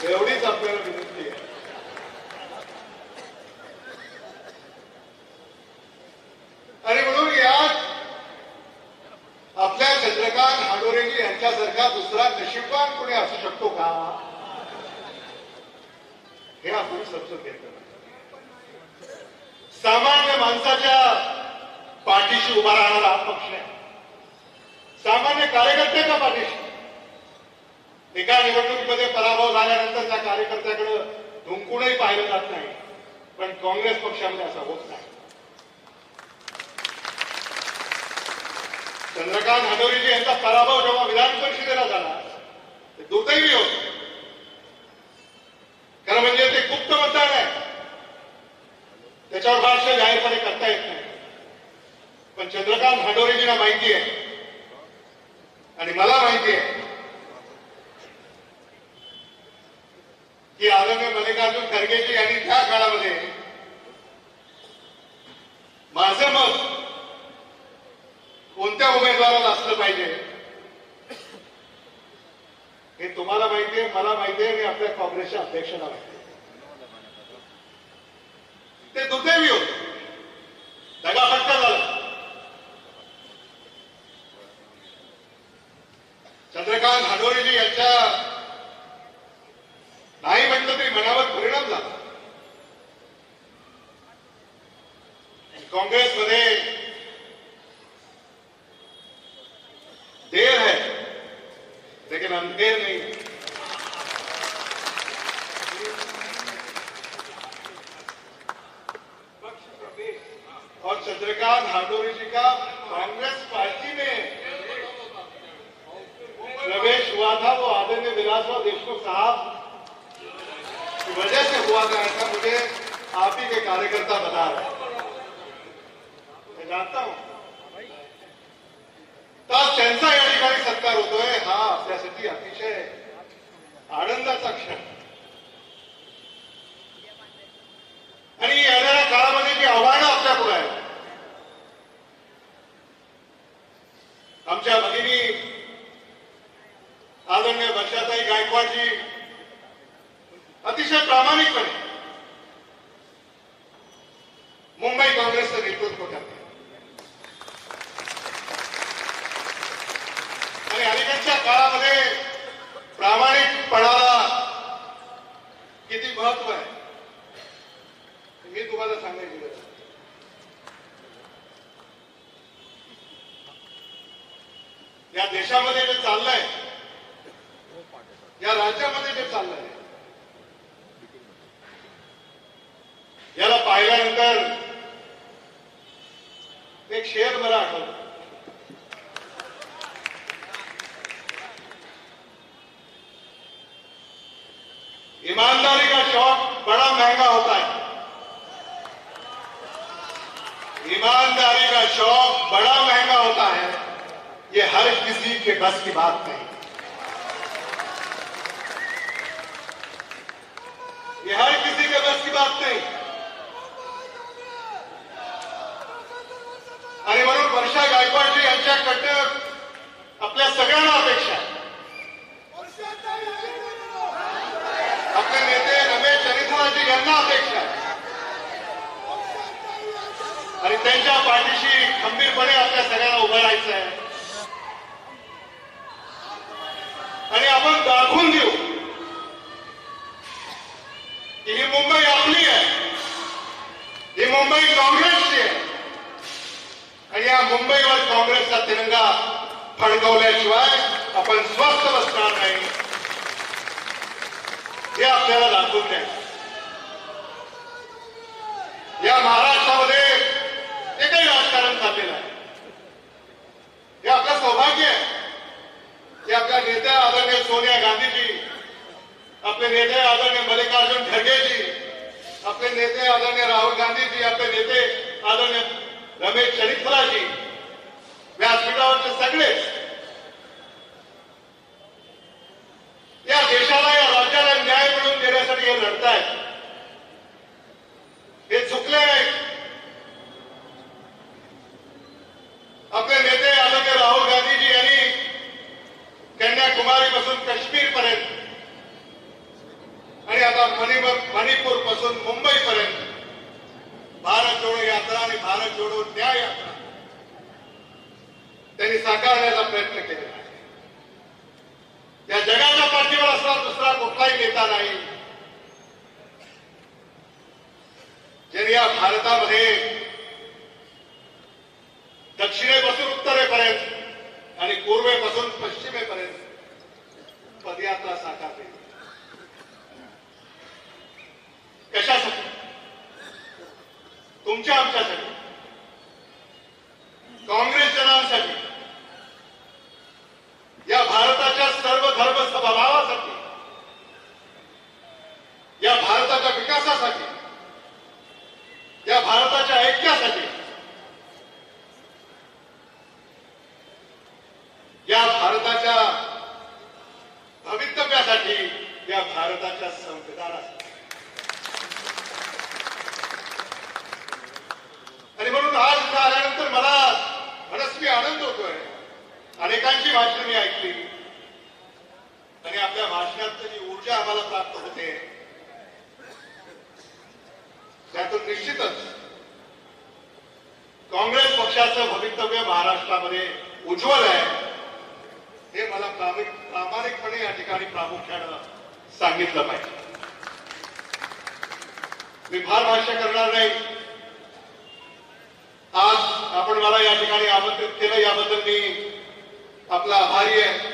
Speaker 1: एवढीच आपल्याला विनंती आहे. आणि म्हणून यात आपल्या चंद्रकांत हांडोरेजी यांच्यासारखा दुसरा नशीबवान कोणी असू शकतो का हे आपण समजून घेतलं. सामान्य माणसाच्या पाठीशी उभा राहणारा हा पक्ष आहे, सामान्य कार्यकर्त्याच्या पाठीशी. एका निवडणुकीमध्ये पराभव झाल्यानंतर त्या कार्यकर्त्याकडे धुंकूनही पाहिलं जात नाही, पण काँग्रेस पक्षामध्ये असं होत नाही. चंद्रकांत हांडोरेजी यांचा पराभव जेव्हा विधान परिषदेला झाला ते दुर्दैवी होत. खरं म्हणजे ते गुप्त मतदान आहे, त्याच्यावर भाष्य जाहीरपणे करता येत नाही. पण चंद्रकांत हांडोरेजींना माहिती आहे आणि मला माहिती आहे की आदरणीय मल्लिकार्जुन खरगेजी यांनी त्या काळामध्ये माझं मत कोणत्या उमेदवाराला असलं पाहिजे हे तुम्हाला माहिती आहे, मला माहिती आहे आणि आपल्या काँग्रेसच्या अध्यक्षांना माहिती आहे. ते दुर्दैवी होत, दगाफटका झाला. चंद्रकांत हांडोरेजी यांच्या नाही म्हटलं तरी मनावर परिणाम झाला. काँग्रेसमध्ये देर है लेकिन अंधेर नहीं. और चंद्रकांत हांडोरेजी का कांग्रेस पार्टी में प्रवेश हुआ था वो आदरणीय विलासराव देशमुख साहब की वजह से हुआ था, ऐसा मुझे आप ही के कार्यकर्ता बता रहे हैं. मैं जानता हूं तर त्यांचा या ठिकाणी सत्कार होतोय हा आपल्यासाठी अतिशय आनंदाचा क्षण. आणि येणाऱ्या काळामध्ये जी आव्हानं आपल्या पुढे आहेत, आमच्या भगिनी आदरणीय वर्षाताई गायकवाडजी अतिशय प्रामाणिकपणे मुंबई काँग्रेसचं नेतृत्व करतात. आणि अलीकडच्या काळामध्ये प्रामाणिकपणाला किती महत्व आहे मी तुम्हाला सांगायची गरज नाही. या देशामध्ये जे चाललंय, या राज्यामध्ये जे चाललंय, याला पाहिल्यानंतर एक शेर मला आठवलं. ईमानदारी का शौक बड़ा महंगा होता है, ईमानदारी का शौक बड़ा महंगा होता है, ये हर किसी के बस की बात नहीं। ये हर किसी के बस की बात नाही। आणि म्हणून वर्षा गायकवाडजी यांच्याकडनं आपल्या सगळ्यांना अपेक्षा आहे, आपले नेते रमेश चरित्राजी यांना अपेक्षा आहे आणि त्यांच्या पाठीशी खंबीरपणे आपल्या सगळ्यांना उभं राहायचं आहे आणि आपण दाखवून देऊ की ही मुंबई आपली आहे, ही मुंबई काँग्रेसची आहे आणि या मुंबईवर काँग्रेसचा तिरंगा फडकवल्याशिवाय आपण स्वस्थ बसणार नाही, हे आपल्याला दाखवून द्यायचं। या महाराष्ट्रामध्ये जे काही राजकारण चाललेलं आहे हे आपलं सौभाग्य आहे की आपल्या नेत्या आदरणीय सोनिया गांधीजी, आपले नेते आदरणीय मल्लिकार्जुन खरगेजी, आपले नेते आदरणीय राहुल गांधीजी, आपले नेते आदरणीय रमेश चरित्राजी, व्यासपीठावरचे सगळेच या देशाला, या राज्याला न्याय मिळवून देण्यासाठी हे लढतायत। हे चुकले नाहीत। आपले नेते आदरणीय राहुल गांधीजी यांनी कन्याकुमारी पासून काश्मीर पर्यंत आणि आता मणिपूर पासून मुंबई पर्यंत भारत जोडो यात्रा आणि भारत जोडो न्याय यात्रा त्यांनी साकारण्याचा प्रयत्न केलेला आहे। या जगाच्या पाठीवर असणार दुसरा कुठलाही नेता नाही ज्यांनी या भारतामध्ये दक्षिणेपासून उत्तरेपर्यंत आणि पूर्वेपासून पश्चिमेपर्यंत पदयात्रा साकारली। कशासाठी? तुमच्या आमच्यासाठी, काँग्रेस जनांसाठी, या भारताच्या सर्व धर्म समभावासाठी, या भारताच्या विकासासाठी, या भारताच्या ऐक्यासाठी, या भारताच्या भवितव्यासाठी, या भारताच्या संविधानासाठी। आणि म्हणून आज इथं आल्यानंतर मला मनस्वी आनंद होतोय। अनेकांची भाषणं मी ऐकली आणि आपल्या भाषणात जी ऊर्जा आम्हाला प्राप्त होते त्यातून निश्चितच काँग्रेस पक्षाचं भवितव्य महाराष्ट्रामध्ये उज्ज्वल आहे हे मला प्रामाणिकपणे या ठिकाणी प्रामुख्यानं सांगितलं पाहिजे। मी फार भाष्य करणार नाही। आज आपण मला या ठिकाणी आमंत्रित केलं याबद्दल मी आपला आभारी आहे।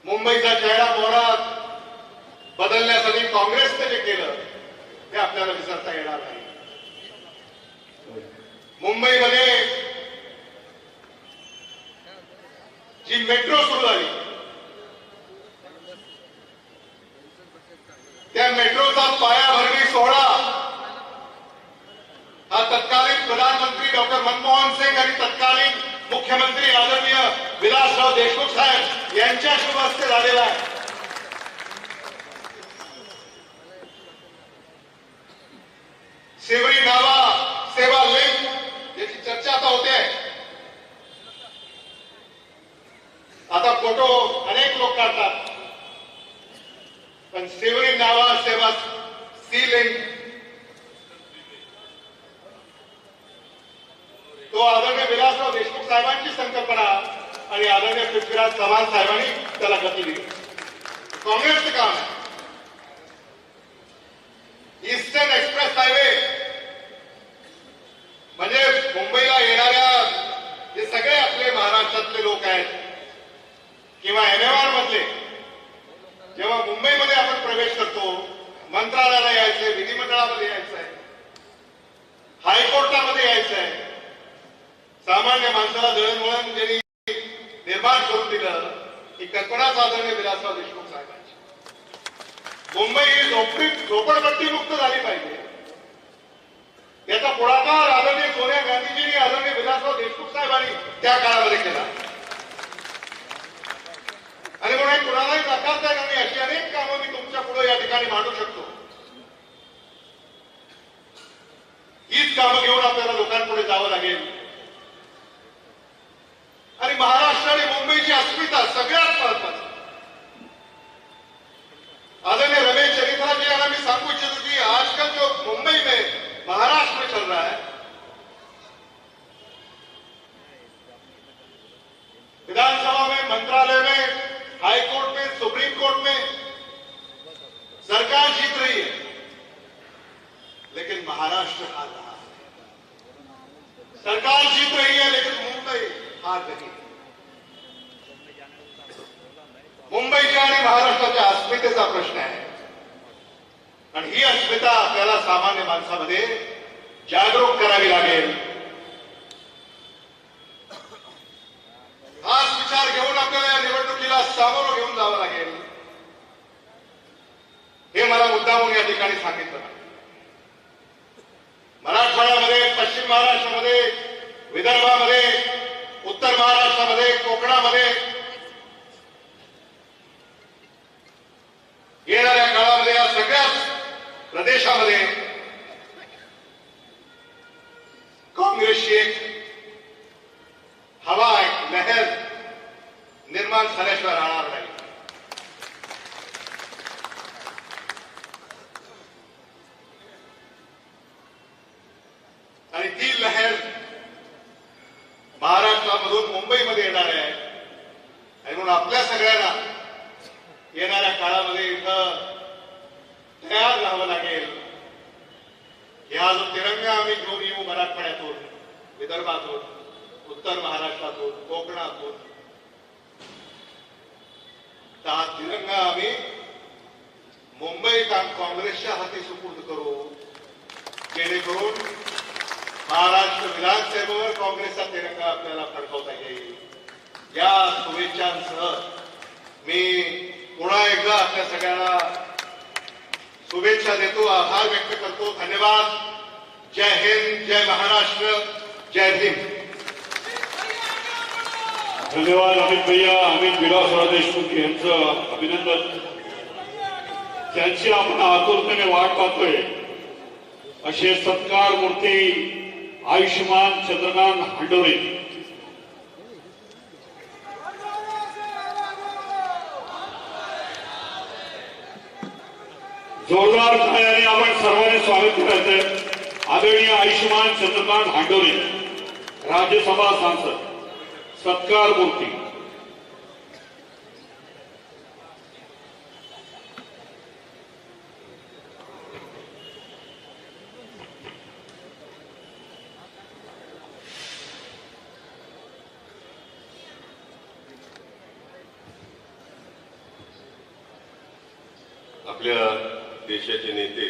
Speaker 1: मुंबईचा चेहरा मोहरा बदलण्यासाठी काँग्रेसने जे केलं ते आपल्याला विसरता येणार नाही। मुंबईमध्ये जी मेट्रो सुरू झाली त्या मेट्रोचा पायाभरणी सोहळा हा तत्कालीन प्रधानमंत्री डॉक्टर मनमोहन सिंग आणि तत्कालीन मुख्यमंत्री आदरणीय विलासराव देशमुख साहेब यांच्या शुभ हस्ते झालेला आहे। सेवरी नावा सेवा लिंक याची चर्चा आता होते। आता फोटो अनेक लोक काढतात पण सेवरी नावा सेवा सी लिंक तो आदरणीय विलासराव देशमुख साहेबांची संकल्पना आणि आदरणीय पृथ्वीराज चव्हाण साहेबांनी त्याला गती दिली। काँग्रेसचं काम आहे। ईस्टर्न एक्सप्रेस हायवे म्हणजे मुंबईला येणाऱ्या जे सगळे आपले महाराष्ट्रातले लोक आहेत किंवा एमएमआर मधले जेव्हा मुंबईमध्ये आपण प्रवेश करतो, मंत्रालयाला यायचंय, विधिमंडळामध्ये यायचंय, हायकोर्टामध्ये यायचंय, सामान्य माणसाला दळणवळण ज्यांनी निर्माण करून दिलं ही कल्पनाच आदरणीय विलासराव देशमुख साहेबांची। मुंबई ही झोपडपट्टी मुक्त झाली पाहिजे याचा पुढाकार आदरणीय सोनिया गांधीजींनी, आदरणीय विलासराव देशमुख साहेबांनी त्या काळामध्ये केला. आणि म्हणून कुणालाही नाकारता येणार नाही अशी अनेक कामं मी तुमच्या पुढे या ठिकाणी मांडू शकतो. हीच कामं घेऊन आपल्याला लोकांपुढे जावं लागेल. आणि महाराष्ट्र आणि मुंबईची अस्मिता सगळ्यात महत्वाची. आदरणीय रमेश चरित्रा जी यांना मी सांगू इच्छितो की आजकल जो मुंबई में महाराष्ट्र में चल रहा है, विधानसभा में, मंत्रालय में, हाई कोर्ट में, सुप्रीम कोर्ट में सरकार जीत रही है, लेकिन महाराष्ट्र हार रहा है. सरकार जीत रही है लेकिन मुंबई हार रही है. मुंबईच्या आणि महाराष्ट्राच्या अस्मितेचा प्रश्न आहे. आणि ही अस्मिता आपल्याला सामान्य माणसामध्ये जागरूक करावी लागेल. हाच विचार घेऊन आपल्याला या निवडणुकीला सामोरं घेऊन जावं लागेल. हे मला मुद्दामून या ठिकाणी सांगितलं. मराठवाड्यामध्ये, पश्चिम महाराष्ट्रामध्ये, विदर्भामध्ये, उत्तर महाराष्ट्रामध्ये, कोकणामध्ये येणाऱ्या काळामध्ये या सगळ्याच प्रदेशामध्ये काँग्रेसची एक हवा, एक लहर निर्माण झाल्याशिवाय राहणार नाही. आणि ती लहर महाराष्ट्रामधून मुंबईमध्ये येणार आहे. आणि म्हणून आपल्या सगळ्यांना येणाऱ्या काळामध्ये इथं तयार राहावं लागेल. हा जो तिरंगा आम्ही घेऊन येऊ मराठवाड्यातून, विदर्भातून, उत्तर महाराष्ट्रातून, कोकणातून, तर हा तिरंगा आम्ही मुंबई काँग्रेसच्या हाती सुपूर्द करू, जेणेकरून महाराष्ट्र विधानसभेवर काँग्रेसचा तिरंगा आपल्याला फडकवता येईल. या शुभेच्छांसह मी पुन्हा एकदा आपल्या सगळ्यांना शुभेच्छा देतो, आभार व्यक्त करतो. धन्यवाद. जय हिंद, जय महाराष्ट्र, जय भीम.
Speaker 2: धन्यवाद अमित भैया. अमित विलासराव देशमुख यांचं अभिनंदन. त्यांची आपण आतुरतेने वाट पाहतोय असे सत्कार मूर्ती आयुष्यमान चंद्रकांत हांडोरे. जोरदार टाळ्यांनी आपण सर्वांनी स्वागत करायचंय. आदरणीय आयुष्यमान चंद्रकांत हांडोरे, राज्यसभा सांसद, सत्कार मूर्ती.
Speaker 4: आपल्या देशाचे नेते,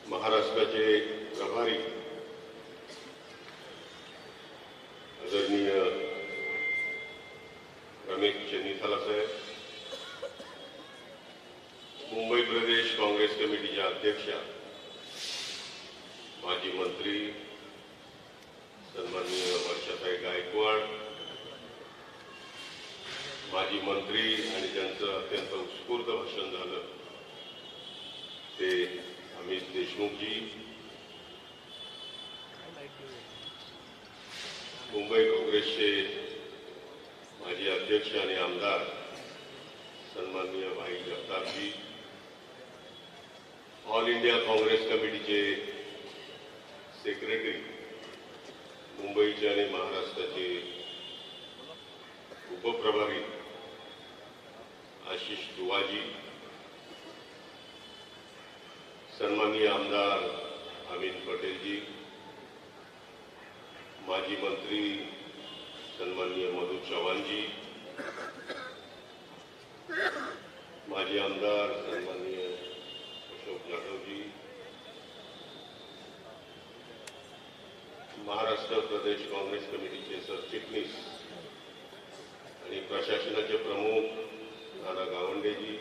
Speaker 4: महाराष्ट्राचे प्रभारी आदरणीय रमेश चन्नीथाला साहेब, मुंबई प्रदेश काँग्रेस कमिटीच्या अध्यक्षा, माजी मंत्री सन्माननीय वर्षाताई गायकवाड, माजी मंत्री आणि ज्यांचं अत्यंत उत्स्फूर्त भाषण झालं ते अमित देशमुखजी, मुंबई काँग्रेसचे माजी अध्यक्ष आणि आमदार सन्माननीय भाई जगतापजी, ऑल इंडिया काँग्रेस कमिटीचे सेक्रेटरी, मुंबईचे आणि महाराष्ट्राचे उपप्रभारी आशिष दुवाजी, सन्माननीय आमदार अमित पटेलजी, माजी मंत्री सन्माननीय मधु चव्हाणजी, माजी आमदार सन्माननीय अशोक जाधवजी, महाराष्ट्र प्रदेश काँग्रेस कमिटीचे सरचिटणीस आणि प्रशासनाचे प्रमुख नाना गावंडेजी,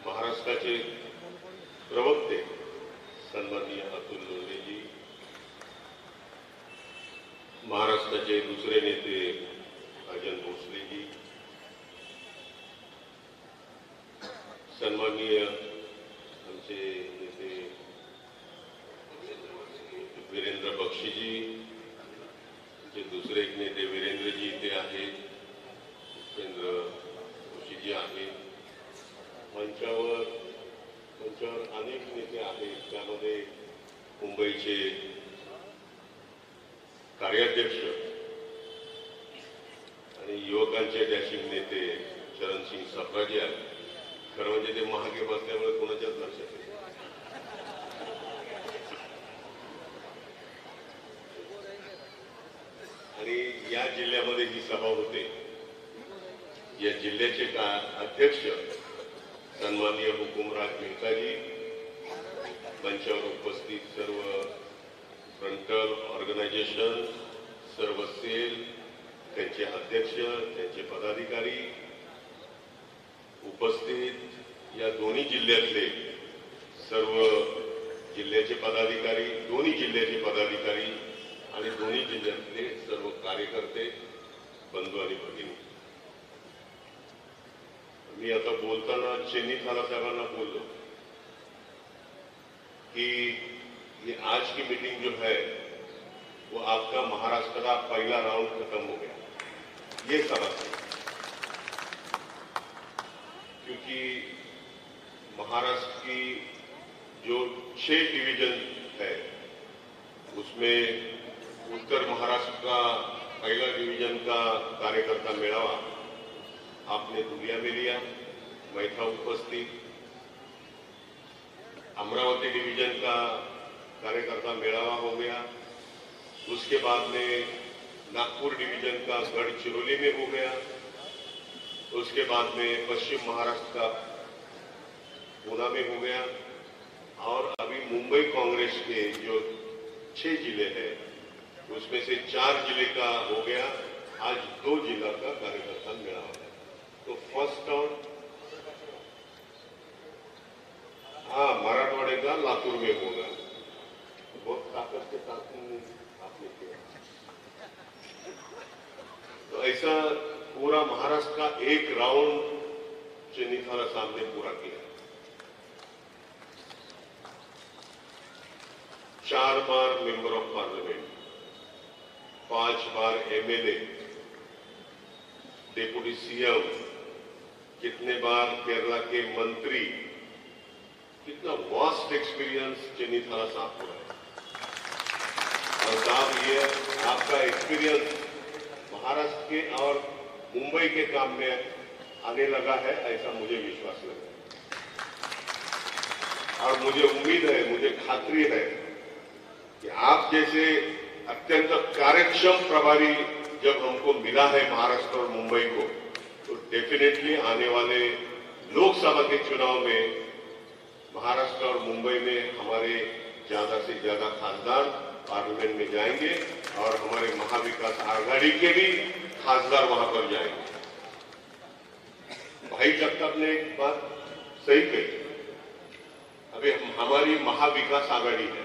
Speaker 4: महाराष्ट्राचे
Speaker 5: प्रवक्ते सन्माननीय अतुल लोंढेजी, महाराष्ट्राचे दुसरे नेते अजय भोसलेजी, सन्माननीय आमचे नेते वीरेंद्र बक्षीजी, आमचे दुसरे एक नेते वीरेंद्रजी इथे आहेत, उपेंद्र जोशीजी आहेत, मंचावर अनेक नेते आहेत, त्यामध्ये मुंबईचे कार्याध्यक्ष आणि युवकांचे डॅशिंग नेते चरणसिंग सप्राजी आहेत. खरं म्हणजे ते महागे बसल्यामुळे कोणाच्याच लक्षात येत नाही. आणि या जिल्ह्यामध्ये ही सभा होते, या जिल्ह्याचे अध्यक्ष सन्माननीय हुकुमराज मेहताजी, मंचावर उपस्थित सर्व फ्रंटल ऑर्गनायझेशन, सर्व सेल, त्यांचे अध्यक्ष, त्यांचे पदाधिकारी, उपस्थित या दोन्ही जिल्ह्यातले सर्व जिल्ह्याचे पदाधिकारी, दोन्ही जिल्ह्याचे पदाधिकारी आणि दोन्ही जिल्ह्यातले सर्व कार्यकर्ते, बंधू आणि भगिनी. मी आता बोलताना चेन्नी थाला साहेबांना बोललो कि ये आज की मीटिंग जो है वो आपका महाराष्ट्र का पहला राउंड खत्म हो गया, ये समझ, क्योंकि महाराष्ट्र की जो 6 डिवीजन है उसमें उत्तर महाराष्ट्र का पहला डिवीजन का कार्यकर्ता मेळावा आपने दुनिया में लिया, मैं था उपस्थित. अमरावती डिवीजन का कार्यकर्ता मेळावा हो गया, उसके बाद में नागपुर डिवीजन का गढ़चिरौली में हो गया, उसके बाद में पश्चिम महाराष्ट्र का पूना में हो गया, और अभी मुंबई कांग्रेस के जो 6 जिले हैं उसमें से 4 जिले का हो गया. आज 2 जिला का कार्यकर्ता मेळावा है. तो फर्स्ट राउंड मराठवाड़े का लातूर में होगा. बहुत ताकत के साथ आपने किया. तो ऐसा पूरा महाराष्ट्र का एक राउंड चेन्नी थाला साहब ने पूरा किया. 4 बार मेंबर ऑफ पार्लियामेंट, 5 बार एमएलए, डिप्टी सीएम, कितने बार केरला के मंत्री, कितना वास्ट एक्सपीरियंस चेन्नी थाला साहब को है. और साहब ये आपका एक्सपीरियंस महाराष्ट्र के और मुंबई के काम में आने लगा है, ऐसा मुझे विश्वास लगा और मुझे उम्मीद है, मुझे खातरी है कि आप जैसे अत्यंत कार्यक्षम प्रभारी जब हमको मिला है महाराष्ट्र और मुंबई को, तो डेफिनेटली आने वाले लोकसभा के चुनाव में महाराष्ट्र और मुंबई में हमारे ज्यादा से ज्यादा खासदार पार्लियामेंट में जाएंगे और हमारे महाविकास आघाड़ी के भी खासदार वहां पर जाएंगे. भाई जगताप ने एक बात सही कही, अभी हमारी महाविकास आघाड़ी है,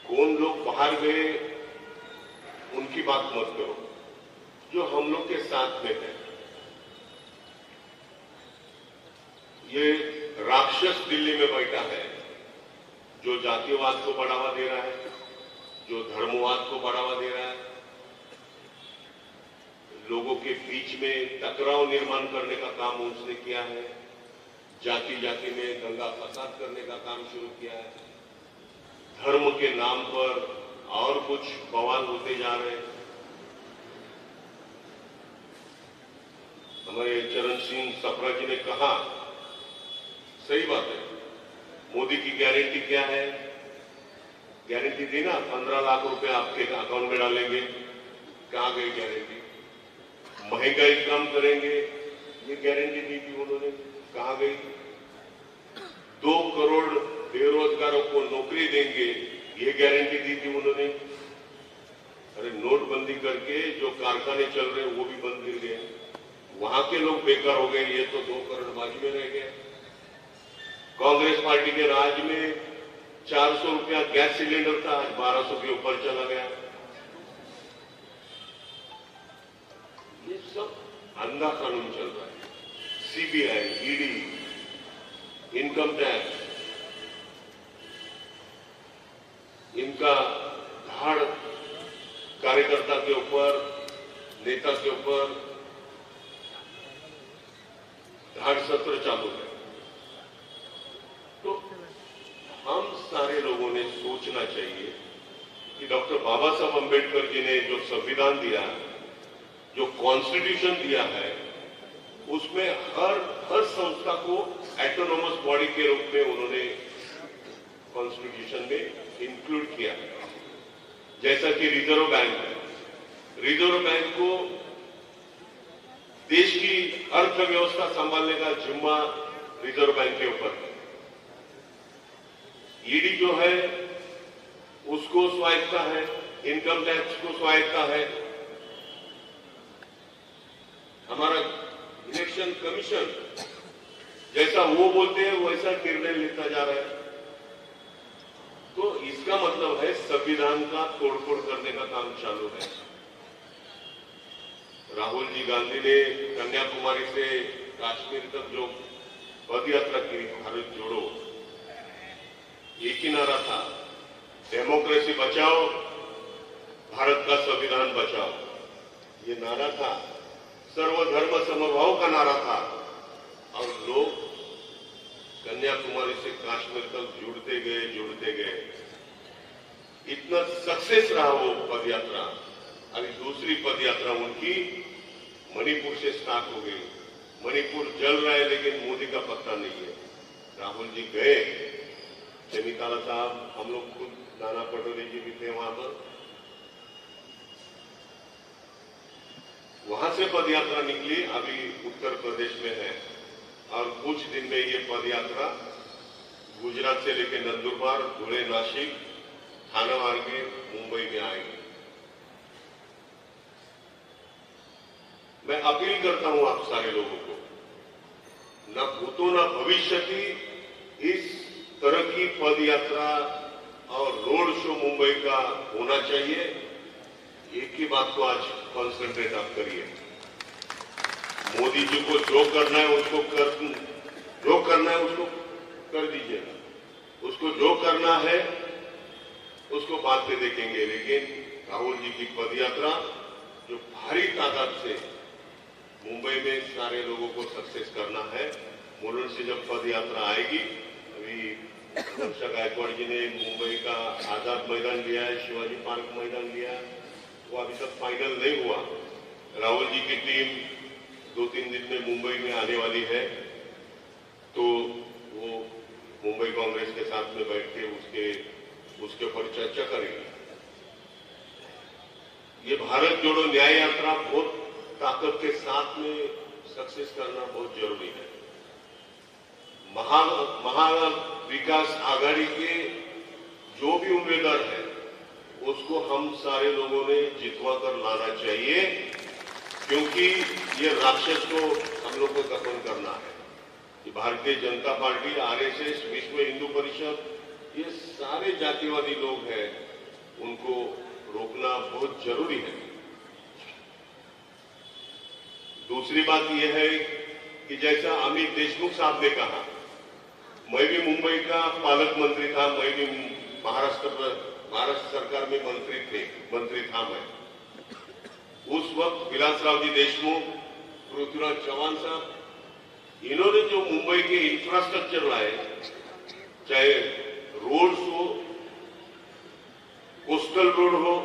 Speaker 5: कौन लोग बाहर गए उनकी बात मत करो, जो हम लोग के साथ में है. ये राक्षस दिल्ली में बैठा है जो जातिवाद को बढ़ावा दे रहा है, जो धर्मवाद को बढ़ावा दे रहा है, लोगों के बीच में टकराव निर्माण करने का काम उसने किया है, जाति जाति में दंगा फसाद करने का काम शुरू किया है, धर्म के नाम पर और कुछ बवाल होते जा रहे हैं. हमारे चरण सिंह सप्रा जी ने कहा, सही बात है, मोदी की गारंटी क्या है? गारंटी दी ना 15 लाख रुपए आपके अकाउंट में डालेंगे, कहां गई गारंटी? महंगाई कम करेंगे, ये गारंटी दी थी उन्होंने, कहां गई? 2 करोड़ बेरोजगारों को नौकरी देंगे, ये गारंटी दी थी उन्होंने. अरे नोटबंदी करके जो कारखाने चल रहे हैं वो भी बंद गिर गए, वहां के लोग बेकार हो गए, ये तो 2 करोड़ बाजू में रह गए. कांग्रेस पार्टी के राज में 400 रुपया गैस सिलेंडर था, आज 1200 के ऊपर चला गया। ये सब अंधा कानून चल रहा है। सीबीआई, ईडी, इनकम टैक्स, इनका धाड़ कार्यकर्ता के ऊपर, नेता के ऊपर धाड़ सत्र चालू है। तो हम सारे लोगों ने सोचना चाहिए कि डॉक्टर बाबा साहब अंबेडकर जी ने जो संविधान दिया, जो कॉन्स्टिट्यूशन दिया है, उसमें हर संस्था को ऑटोनोमस बॉडी के रूप में उन्होंने कॉन्स्टिट्यूशन में इंक्लूड किया। जैसा कि रिजर्व बैंक है, रिजर्व बैंक को देश की अर्थव्यवस्था संभालने का जिम्मा रिजर्व बैंक के ऊपर है। ईडी जो है उसको स्वायत्ता है, इनकम टैक्स को स्वायत्ता है। हमारा इलेक्शन कमीशन जैसा वो बोलते हैं वैसा निर्णय लेता जा रहा है। तो इसका मतलब है संविधान का तोड़फोड़ करने का काम चालू है। राहुल जी गांधी ने कन्याकुमारी से कश्मीर तक जो पद यात्रा की, भारत जोड़ो, एक ही नारा था, डेमोक्रेसी बचाओ, भारत का संविधान बचाओ। ये नारा था, सर्वधर्म समभाव का नारा था। और लोग कन्याकुमारी से कश्मीर तक जुड़ते गए। इतना सक्सेस रहा वो पदयात्रा। अभी दूसरी पदयात्रा उनकी मणिपुर से स्टार्ट हो गई। मणिपुर जल रहा है लेकिन मोदी का पत्ता नहीं है। राहुल जी गए, चमिताला साहब, हम लोग खुद, नाना पटोले जी भी थे वहां पर। वहां से पदयात्रा निकली, अभी उत्तर प्रदेश में है और कुछ दिन में ये पदयात्रा गुजरात से लेकर नंदुरबार, धुले, नासिक, थाना मार्ग मुंबई में आएगी। मैं अपील करता हूं आप सारे लोगों को, न भूतो न भविष्य की इस तरह की पदयात्रा और रोड शो मुंबई का होना चाहिए। एक ही बात को आज कॉन्सेंट्रेट आप करिए। मोदी जी को जो करना है उसको कर दीजिएगा। उसको जो करना है उसको बाद में देखेंगे। लेकिन राहुल जी की पदयात्रा जो भारी तादाद से मुंबई में सारे लोगों को सक्सेस करना है। मुलुंड से जब पदयात्रा आएगी, अभी रक्षा गायकवाड़ जी ने मुंबई का आजाद मैदान लिया है, शिवाजी पार्क मैदान लिया है, वो अभी तक फाइनल नहीं हुआ। राहुल जी की टीम 2-3 दिन में मुंबई में आने वाली है, तो वो मुंबई कांग्रेस के साथ में बैठ के उसके ऊपर चर्चा करेगी। ये भारत जोड़ो न्याय यात्रा बहुत ताकत के साथ में सक्सेस करना बहुत जरूरी है। महा विकास आघाड़ी के जो भी उम्मीदवार है उसको हम सारे लोगों ने जितवा कर लाना चाहिए, क्योंकि ये राक्षस को हम लोग को खत्म करना है। ये भारतीय जनता पार्टी, आरएसएस, विश्व हिंदू परिषद, ये सारे जातिवादी लोग हैं, उनको रोकना बहुत जरूरी है। दूसरी बात यह है कि जैसा अमित देशमुख साहब ने कहा, मैं भी मुंबई का पालक मंत्री था, मैं भी महाराष्ट्र सरकार में मंत्री था मैं। उस वक्त विलासराव जी देशमुख, पृथ्वीराज चव्हाण साहब, इन्होंने जो मुंबई के इंफ्रास्ट्रक्चर लाए, चाहे रोड्स हो, कोस्टल रोड हो,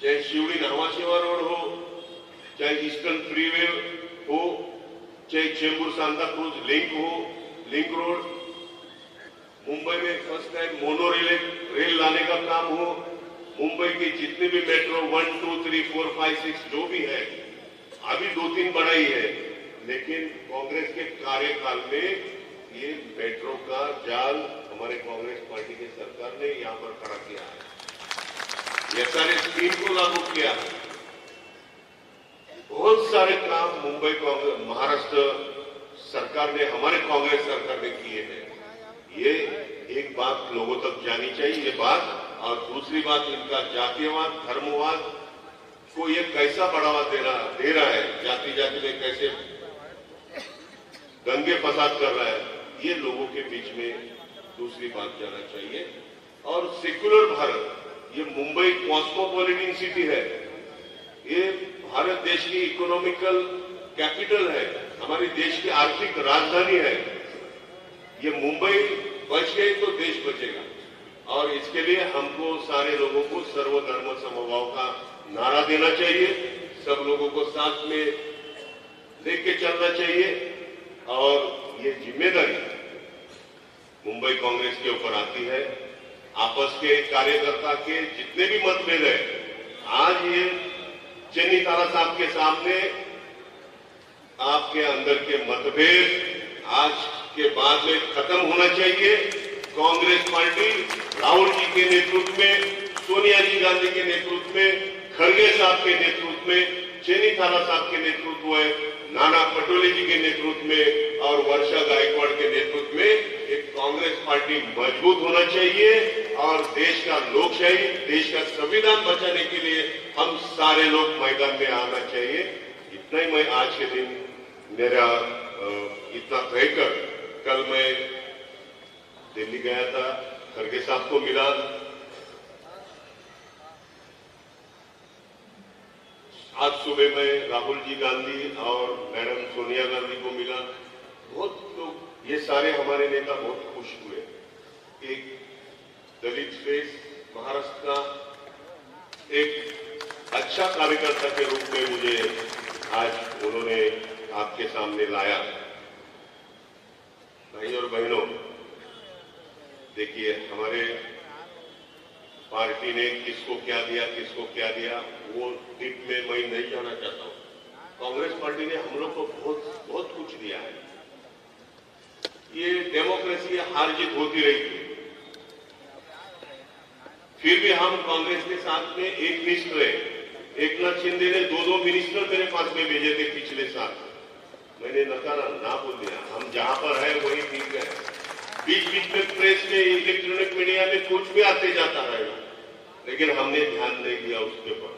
Speaker 5: चाहे शिवड़ी नावाशेवा रोड हो, चाहे ईस्टर्न फ्रीवे हो, चाहे Chembur Santa cruise link road, Mumbai में फर्स्ट टाइम मोनो रेल लाने का काम हो, मुंबई की जितने भी मेट्रो 1, 2, 3, 4, 5, 6 जो भी है, अभी 2-3 बढ़ाई है, लेकिन कांग्रेस के कार्यकाल में ये मेट्रो का जाल हमारे कांग्रेस पार्टी की सरकार ने यहां पर खड़ा किया है। ये सारे स्कीम को लागू किया है। बहुत सारे काम मुंबई कांग्रेस, महाराष्ट्र सरकार ने, हमारे कांग्रेस सरकार ने किए हैं, ये एक बात लोगों तक जानी चाहिए ये बात। और दूसरी बात, इनका जातीयवाद, धर्मवाद को ये कैसा बढ़ावा दे रहा है, जाति जाति में कैसे दंगे फसाद कर रहा है, ये लोगों के बीच में दूसरी बात जाना चाहिए। और सेक्युलर भारत, ये मुंबई कॉस्मोपॉलिटन सिटी है, ये भारत देश की इकोनॉमिकल कैपिटल है, हमारी देश की आर्थिक राजधानी है। ये मुंबई बच गई तो देश बचेगा। और इसके लिए हमको सारे लोगों को सर्वधर्म समभाव का नारा देना चाहिए, सब लोगों को साथ में लेके चलना चाहिए। और ये जिम्मेदारी मुंबई कांग्रेस के ऊपर आती है। आपस के कार्यकर्ता के जितने भी मतभेद है, आज ये चेन्नी तारा साहब के सामने आपके अंदर के मतभेद आज के बाद में खत्म होना चाहिए। कांग्रेस पार्टी राहुल जी के नेतृत्व में, सोनिया जी गांधी के नेतृत्व में, खड़गे साहब के नेतृत्व में, चेन्नी तारा साहब के नेतृत्व में, नाना पटोले जी के नेतृत्व में और वर्षा गायकवाड़ के नेतृत्व में एक कांग्रेस पार्टी मजबूत होना चाहिए। और देश का लोकशाही, देश का संविधान बचाने के लिए हम सारे लोग मैदान में आना चाहिए। इतना ही मैं आज के दिन मेरा इतना कहकर, कल मैं दिल्ली गया था, खड़गे साहब को मिला, आज सुबह में राहुल जी गांधी और मैडम सोनिया गांधी को मिला। बहुत लोग, ये सारे हमारे नेता बहुत खुश हुए। एक दलित फेस महाराष्ट्र का एक अच्छा कार्यकर्ता के रूप में मुझे आज उन्होंने आपके सामने लाया। भाई और बहनों, देखिए, हमारे पार्टी ने किसको क्या दिया वो डीप में मैं नहीं जाना चाहता हूं। कांग्रेस पार्टी ने हम लोग को बहुत कुछ दिया है। ये डेमोक्रेसी हार जीत होती रही, फिर भी हम कांग्रेस के साथ में एक निष्ठ रहे। एकनाथ शिंदे ने 2 मिनिस्टर मेरे पास में भेजे थे पिछले साल, मैंने नकारा, ना बोल दिया, हम जहां पर है वही ठीक है। बीच बीच में प्रेस में, इलेक्ट्रॉनिक मीडिया में कुछ भी आते जाता रहेगा, लेकिन हमने ध्यान नहीं दिया उसके ऊपर।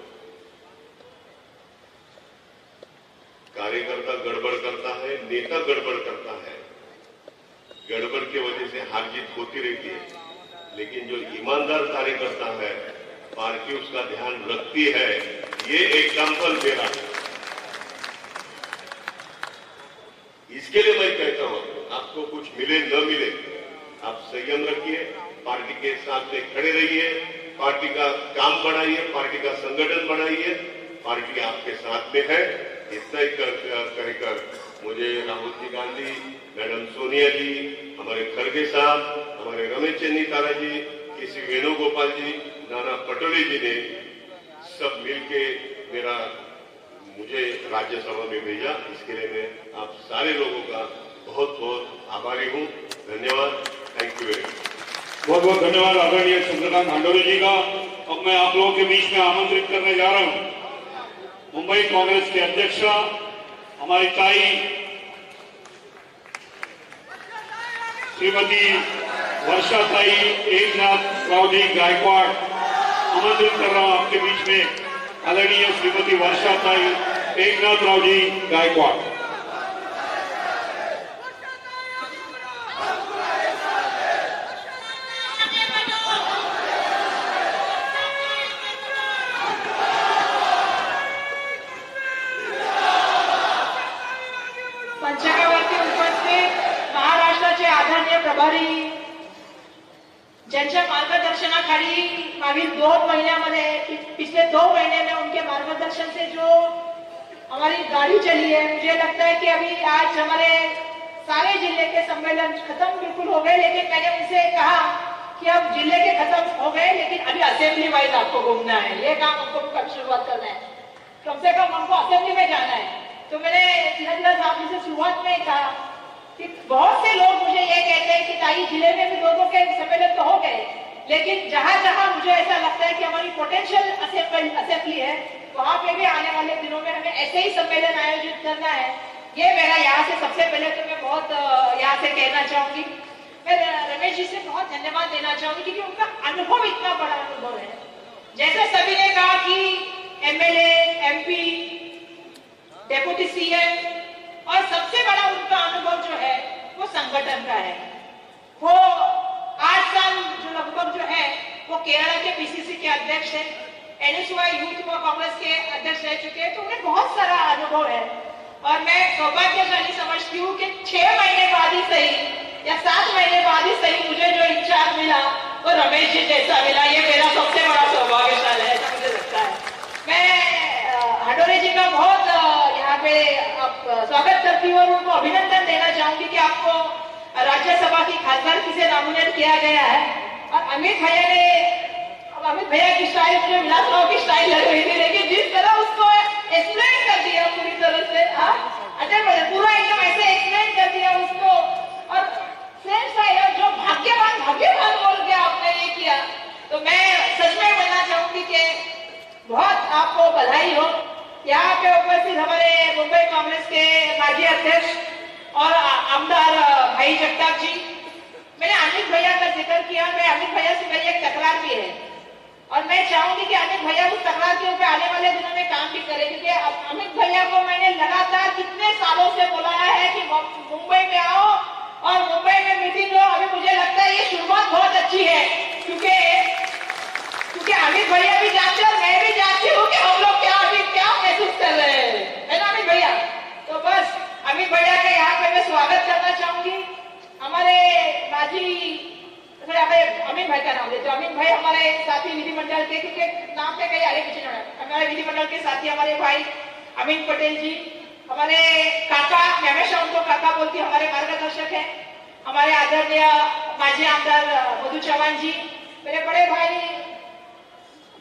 Speaker 5: कार्यकर्ता गड़बड़ करता है, नेता गड़बड़ करता है, गड़बड़ की वजह से हार जीत होती रहती है। लेकिन जो ईमानदार कार्यकर्ता है, पार्टी उसका ध्यान रखती है। ये एग्जाम्पल दे रहा है। इसके लिए मैं कहता हूं, आपको कुछ मिले न मिले, आप संयम रखिए, पार्टी के साथ में खड़े रहिए, पार्टी का काम बढ़ाइए, पार्टी का संगठन बढ़ाइए, पार्टी आपके साथ में है। इतना ही कहकर मुझे राहुल जी गांधी, मैडम सोनिया जी, हमारे खड़गे साहब, हमारे रमेश चेन्नी तारा जी, किसी वेणुगोपाल जी, नाना पटोले जी ने सब मिलके मुझे राज्यसभा में भेजा। इसके लिए मैं आप सारे लोगों का बहुत बहुत आभारी हूं। धन्यवाद। Thank you very much.
Speaker 2: बहुत बहुत धन्यवाद आदरणीय चंद्रकांत हांडोरे जी का। अब मैं आप लोगों के बीच में आमंत्रित करने जा रहा हूं मुंबई कांग्रेस के अध्यक्ष, हमारी ताई श्रीमती वर्षा ताई एकनाथ राव जी गायकवाड़, आमंत्रित कर रहा हूं आपके बीच में आदरणीय श्रीमती वर्षा ताई एकनाथ राव जी गायकवाड़।
Speaker 6: मंचावरती उपस्थित महाराष्ट्राचे आदरणीय प्रभारी, ज्यांच्या मार्गदर्शनाखाली मागील 2 महीन्यामध्ये, पिछले 2 महीने में उनके मार्गदर्शन से जो हमारी गाड़ी चली है, मुझे लगता है कि अभी आज हमारे सारे जिले के सम्मेलन खत्म बिल्कुल हो गए। लेकिन मैंने उनसे कहा कि अब जिले के खत्म हो गए, लेकिन अभी असेंबली वाइज आपको घूमना है, ये काम हमको कब शुरुआत करना है, कम से कम हमको असेंबली में जाना है। तो मैंने धीरे साहब जी से शुरुआत में कहा कि बहुत से लोग मुझे ये कहते हैं कि ताई जिले में भी 2-2 के सम्मेलन तो हो गए, लेकिन जहां जहां मुझे ऐसा लगता है कि हमारी पोटेंशियल असेंबली है, वहां पे भी आने वाले दिनों में हमें ऐसे ही सम्मेलन आयोजित करना है, ये मेरा यहाँ से सबसे पहले तो मैं बहुत यहाँ से कहना चाहूंगी, मैं रमेश जी से बहुत धन्यवाद देना चाहूंगी क्योंकि उनका अनुभव इतना बड़ा अनुभव है। जैसे सभी ने कहा कि एमएलए, एमपी, डेप्यूटी सीएम और सबसे बड़ा उनका अनुभव जो है वो संगठन का है। वो 8 साल जो लगभग जो है वो केरला के पीसीसी के अध्यक्ष है, NSY यूथ कांग्रेस के अध्यक्ष रह चुके हैं, तो उन्हें बहुत सारा अनुभव है। और मैं सौभाग्यशाली समझती हूँ कि 6 महीने बाद ही सही या 7 महीने बाद ही सही मुझे जो इंचार्ज मिला वो रमेश जी जैसा मिला। ये मेरा सबसे बड़ा सौभाग्यशाली है, ऐसा मुझे लगता है। मैं हडोरे जी का बहुत यहाँ पे स्वागत करती हूँ और उनको अभिनंदन देना चाहूंगी कि आपको राज्यसभा की खासदारकी से नॉमिनेट किया गया है। और अमित भैया ने, अब अमित भैया की स्टाइल मुझे विलास राव की स्टाइल लग रही थी, लेकिन जिस तरह उसको एक्सप्लेन कर दिया पूरी तरह से, अजय पूरा एकदम ऐसे एक्सप्लेन कर दिया उसको, और सेम स्टाइल जो भाग्यवान भाग्यवान बोल के आपने ये किया, तो मैं सच में बोलना चाहूंगी कि बहुत आपको बधाई हो। यहाँ पे उपस्थित हमारे मुंबई कांग्रेस के माजी अध्यक्ष और आमदार भाई जगताप जी, मैंने अमित भैया का जिक्र किया, मैं अमित भैया से मेरी एक तकरार भी है और मैं चाहूंगी कि अमित भैया उस तकरार के ऊपर आने वाले दिनों में काम भी करें, क्योंकि अमित भैया को मैंने लगातार कितने सालों से बुलाया है कि मुंबई में आओ और मुंबई में मीटिंग लो। अभी मुझे लगता है ये शुरुआत बहुत अच्छी है, क्योंकि अमित भैया भी जानते और मैं भी जानती हूँ कि हम लोग क्या महसूस कर रहे हैं, है ना अमित भैया। तो बस अमित भैया के यहाँ पे मैं स्वागत करना चाहूंगी। हमारे माजी अमित भाई का नाम लेते, अमित भाई हमारे साथी विधिमंडल के, क्योंकि नाम पे कहीं आगे पीछे नहीं, हमारे विधिमंडल के साथी हमारे भाई अमित पटेल जी, हमारे काका, मैं हमेशा उनको काका बोलती, हमारे मार्गदर्शक है, हमारे आदरणीय माजी आमदार मधु चौहान जी, मेरे बड़े भाई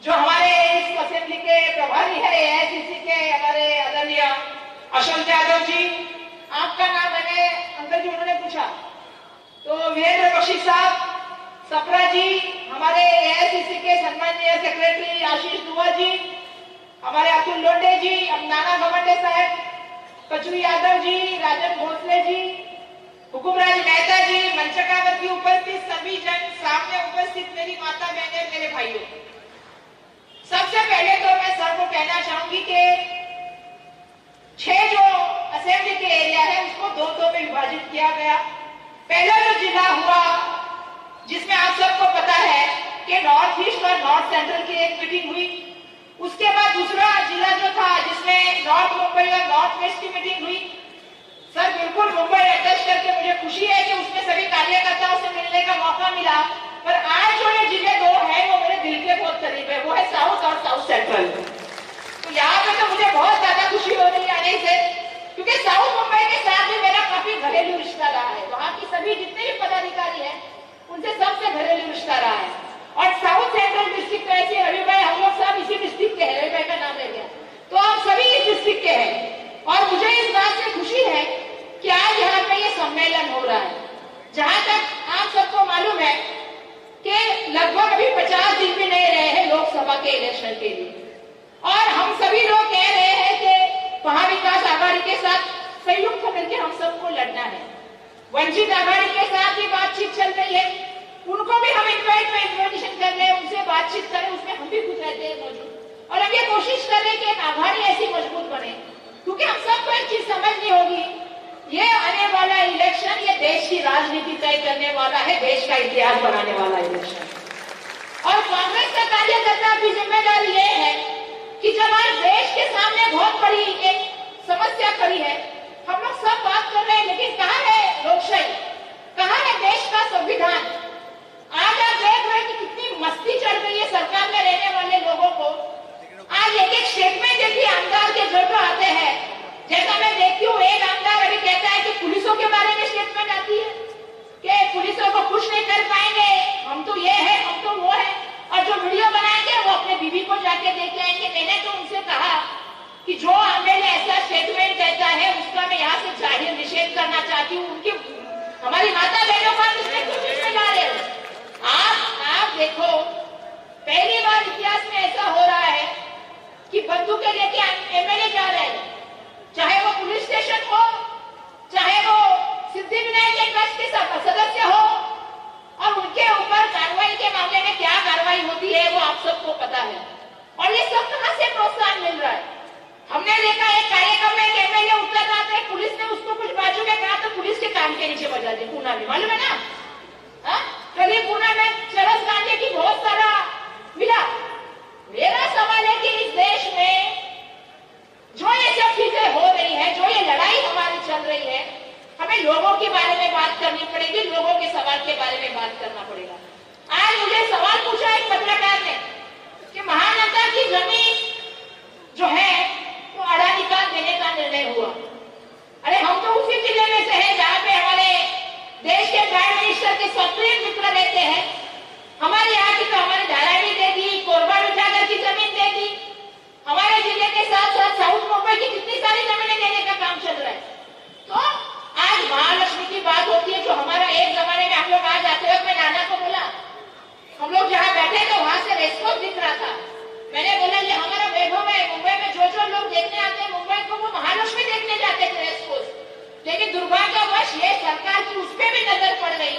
Speaker 6: जो हमारे इस असेंबली के प्रभारी है AICC के, हमारे आदरणीय अशोक यादव जी, आपका नाम मैंने अंकल जी उन्होंने पूछा, तो वीरेंद्र बख्शी साहब, सप्रा जी, हमारे AICC के सम्माननीय सेक्रेटरी आशीष दुआ जी, हमारे अतुल लोंडे जी, नाना गवंडे साहब, कचरू यादव जी, राजन भोसले जी, हुकुमराज मेहता जी, मंचकावती उपस्थित सभी जन, सामने उपस्थित मेरी माता बहनें, मेरे भाइयों, सबसे पहले तो मैं सबको कहना चाहूंगी कि 6 जो असेंबली के एरिया है उसको 2 में विभाजित किया गया। पहला जो जिला हुआ जिसमें आप सबको पता है कि नॉर्थ ईस्ट और नॉर्थ सेंट्रल की एक मीटिंग हुई, उसके बाद दूसरा जिला जो था जिसमें नॉर्थ मुंबई और नॉर्थ वेस्ट की मीटिंग हुई। सर बिल्कुल मुंबई अटैच करके मुझे खुशी है कि उसमें सभी कार्यकर्ताओं से मिलने का मौका मिला, पर आज जो ये जिले 2 है वो मेरे दिल के बहुत करीब है, वो है साउथ और साउथ सेंट्रल। तो यहाँ पे तो मुझे बहुत ज्यादा खुशी हो रही है आने से, क्योंकि साउथ मुंबई के साथ भी मेरा काफी घरेलू रिश्ता रहा है। वहाँ की सभी जितने भी पदाधिकारी हैं उनसे सबसे घरेलू रिश्ता रहा है। और साउथ सेंट्रल डिस्ट्रिक्ट ऐसे रवि भाई, हम लोग सब इसी डिस्ट्रिक्ट के हैं, रवि भाई का नाम ले गया, तो आप सभी इस डिस्ट्रिक्ट के हैं। और मुझे इस बात से खुशी है कि आज यहाँ पे ये सम्मेलन हो रहा है। जहां तक आप सबको मालूम है कि लगभग अभी 50 दिन भी नहीं रहे हैं लोकसभा के इलेक्शन के लिए, और हम सभी लोग कह रहे हैं कि महाविकास आघाड़ी के साथ संयुक्त मिलकर हम सबको लड़ना है। वंचित आघाड़ी के साथ भी बातचीत चल रही है, उनको भी हम इन्विटेशन कर रहे हैं, उनसे बातचीत करें, उसमें हम भी खुद रहते हैं मौजूद, और हम ये कोशिश कर रहे हैं कि एक आघाड़ी ऐसी मजबूत बने, क्योंकि हम सबको एक चीज समझनी होगी, ये आने वाला इलेक्शन ये देश की राजनीति तय करने वाला है, देश का इतिहास बनाने वाला इलेक्शन। और कांग्रेस का कार्यकर्ता की जिम्मेदारी ये है कि जब आज देश के सामने बहुत बड़ी एक समस्या खड़ी है, हम लोग सब बात कर रहे हैं, लेकिन कहाँ है लोकशाही, कहाँ है देश का संविधान। आज आप देख रहे हैं कि कितनी मस्ती चढ़ गई है सरकार में रहने वाले लोगों को। आज एक स्टेटमेंट देखिए आमदार के जो आते हैं, जैसा मैं देखती हूँ, एक आमदार अभी कहता है कि पुलिसों के बारे में स्टेटमेंट आती है कि पुलिसों को खुश नहीं कर पाएंगे, हम तो ये है, हम तो वो है, और जो वीडियो बनाएंगे वो अपने बीवी को जाके देख आएंगे। मैंने तो उनसे कहा कि जो एमएलए ऐसा स्टेटमेंट देता है उसका मैं यहाँ से जाहिर निषेध करना चाहती हूँ। उनकी हमारी माता बहनों का किसने क्यों किसने गा रहे हो आप देखो, पहली बार इतिहास में ऐसा हो रहा है कि बंदूकें लेके एमएलए जा रहे हैं, चाहे वो पुलिस स्टेशन हो और ये सब कहां से प्रोत्साहन मिल रहा है? हमने देखा एक कार्यक्रम में एक एमएलए उतर रहा था, पुलिस ने उसको कुछ बाजू में कहा तो पुलिस के कान के नीचे बजा दिया पूना में, मालूम है ना? कभी पूना में चरस गांजे की बहुत सारा मिला। मेरा सवाल है कि इस देश में जो ये सब चीजें हो रही है, जो ये लड़ाई हमारी चल रही है, हमें लोगों के बारे में बात करनी पड़ेगी, लोगों के सवाल के बारे में बात करना पड़ेगा। आज मुझे सवाल पूछा एक पत्रकार ने कि महानंदा की जमीन जो है वो अडानी का देने का निर्णय हुआ। अरे हम तो उसी जिले में से हैं जहां पे हमारे देश के प्राइम मिनिस्टर के सक्रिय मित्र रहते हैं। हमारे यहाँ की तो हमारे धारावी दे दी, कोरबा मिठागर की जमीन दे दी, हमारे जिले के साथ साथ साउथ मुंबई की कितनी सारी जमीनें देने का काम चल रहा है। तो आज महालक्ष्मी की बात होती है, जो हमारा एक जमाने में हम लोग आज आते वक्त मैं नाना को बोला, हम लोग जहाँ बैठे थे वहां से रेसकोर्स दिख रहा था। मैंने बोला ये हमारा वैभव है, मुंबई में जो लोग देखने आते हैं मुंबई को वो महालक्ष्मी देखने जाते थे रेसकोर्स। लेकिन दुर्भाग्यवश ये सरकार की उस पर भी नजर पड़ गई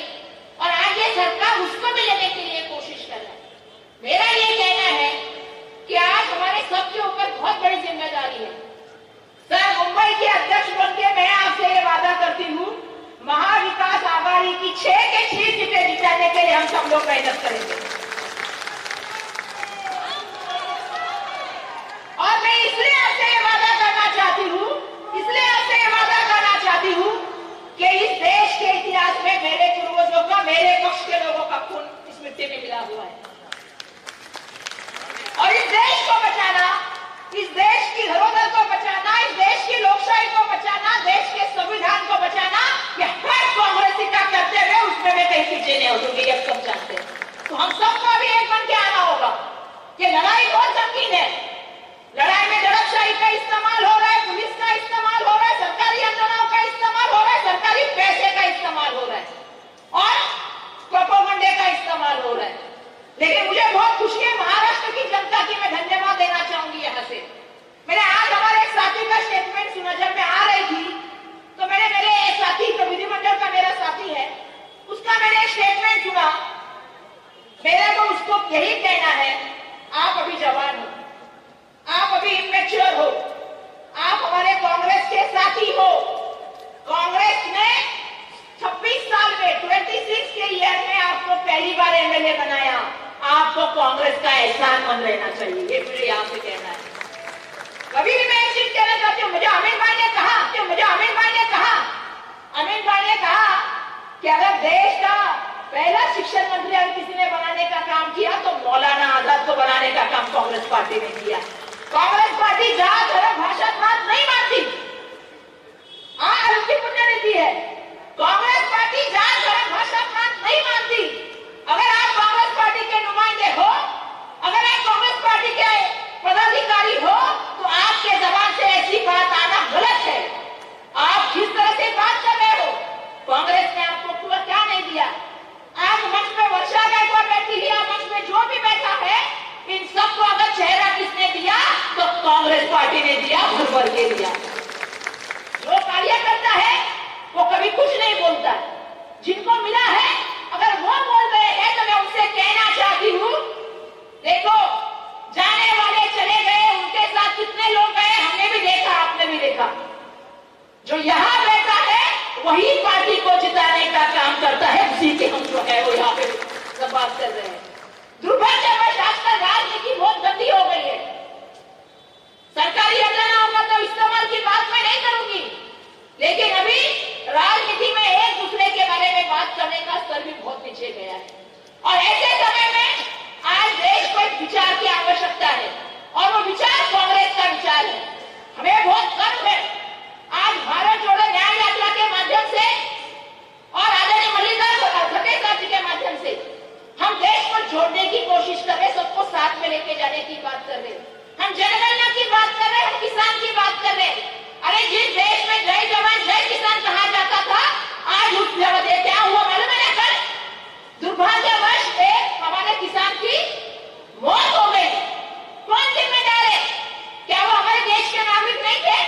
Speaker 6: और आज ये सरकार उसको भी लेने के लिए कोशिश कर रहा है। मेरा ये कहना है कि आज हमारे सबके ऊपर बहुत बड़ी जिम्मेदारी है। सर, मुंबई के अध्यक्ष बनकर मैं आपसे ये वादा करती हूँ, महाविकास आघाड़ी की 6 के 6 सीटें जिताने के लिए हम सब लोग मेहनत करेंगे। और मैं इसलिए आपसे ये वादा करना चाहती हूँ, कि इस देश के इतिहास में मेरे पूर्वजों का, मेरे पक्ष के लोगों का खून इस मिट्टी में मिला हुआ है। और इस देश को बचाना, इस देश की धरोहर को बचाना, इस देश की लोकशाही को बचाना, देश के संविधान को बचाना, ये हर कांग्रेसी का कर्तव्य है। उसमें मैं कहीं पीछे नहीं हटूंगी, ये सब जानते हैं। तो हम सबको अभी एक बन के आना होगा। ये लड़ाई बहुत संगीन है। लड़ाई में दड़पशाही का इस्तेमाल हो रहा है, पुलिस का इस्तेमाल हो रहा है, सरकारी यंत्रणाओं का इस्तेमाल हो रहा है, सरकारी पैसे का इस्तेमाल हो रहा है और प्रोपेगेंडा का इस्तेमाल हो रहा है। लेकिन मुझे बहुत खुशी है, महाराष्ट्र की जनता की मैं धन्यवाद देना चाहूंगी यहाँ से। मैंने आज हमारे एक साथी का स्टेटमेंट सुना। जब मैं आ रही थी तो मैंने मेरे एक साथी, जो विधिमंडल का मेरा साथी है, उसका मैंने एक स्टेटमेंट सुना। मेरे को उसको यही कहना है, आप अभी जवान हो, आप अभी इमेच्योर हो, आप हमारे कांग्रेस के साथी हो। कांग्रेस ने 26 साल में 26 के ईयर में आपको पहली बार एमएलए बनाया। आपको कांग्रेस का एहसान मंद रहना चाहिए, ये मुझे आपसे कहना है। कभी भी मैं एक चीज कहना चाहती हूँ, मुझे अमीन भाई ने कहा कि अगर देश का पहला शिक्षण मंत्री अगर किसी ने बनाने का काम किया तो मौलाना आजाद को बनाने का काम कांग्रेस पार्टी ने किया। कांग्रेस पार्टी जात धर्म भाषा प्रांत नहीं मानती, उनकी पुण्यतिथि है। कांग्रेस पार्टी जात धर्म भाषा प्रांत नहीं मानती। अगर आप कांग्रेस पार्टी के नुमाइंदे हो, अगर आप कांग्रेस पार्टी के पदाधिकारी हो, तो आपके जबान से ऐसी बात आना गलत है। आप जिस तरह से बात कर रहे हो, कांग्रेस ने आपको पूरा क्या नहीं दिया। आज मंच में वर्षा गायकवाड़ बैठी है, मंच में जो भी बैठा है, इन सबको अगर चेहरा किसने दिया तो कांग्रेस पार्टी ने दिया, भर भर के दिया। जो कार्य करता है वो कभी कुछ नहीं बोलता। जिनको मिला है अगर वो बोल रहे हैं तो मैं उनसे कहना चाहती हूँ, देखो जाने वाले चले गए, उनके साथ कितने लोग गए हमने भी देखा, आपने भी देखा। जो यहाँ बैठा है वही पार्टी को जिताने का काम करता है, उसी के हम जो है वो यहाँ पे सब बात कर रहे हैं। दुर्भाग्यवश आजकल राजनीति बहुत गंदी हो गई है। सरकारी योजनाओं का तो इस्तेमाल की बात मैं नहीं करूंगी, लेकिन अभी राजनीति में एक दूसरे के बारे में बात करने का स्तर भी बहुत नीचे गया है। और ऐसे समय में आज देश को एक विचार की आवश्यकता है और वो विचार कांग्रेस का विचार है। हमें बहुत गर्व है आज भारत जोड़ो न्याय यात्रा के माध्यम से और आदरणीय मल्लिकार्जुन खड़गे जी के माध्यम से हम देश को जोड़ने की कोशिश कर रहे, सबको साथ में लेके जाने की बात कर रहे। हम जनगणना की बात कर रहे, हम किसान की बात कर रहे। अरे जिस देश में जय जवान जय किसान कहा जाता था, आज उस जगह क्या हुआ मालूम है? कल दुर्भाग्यवश हमारे किसान की मौत हो गई। कौन जिम्मेदार है? क्या वो हमारे देश के नागरिक नहीं थे?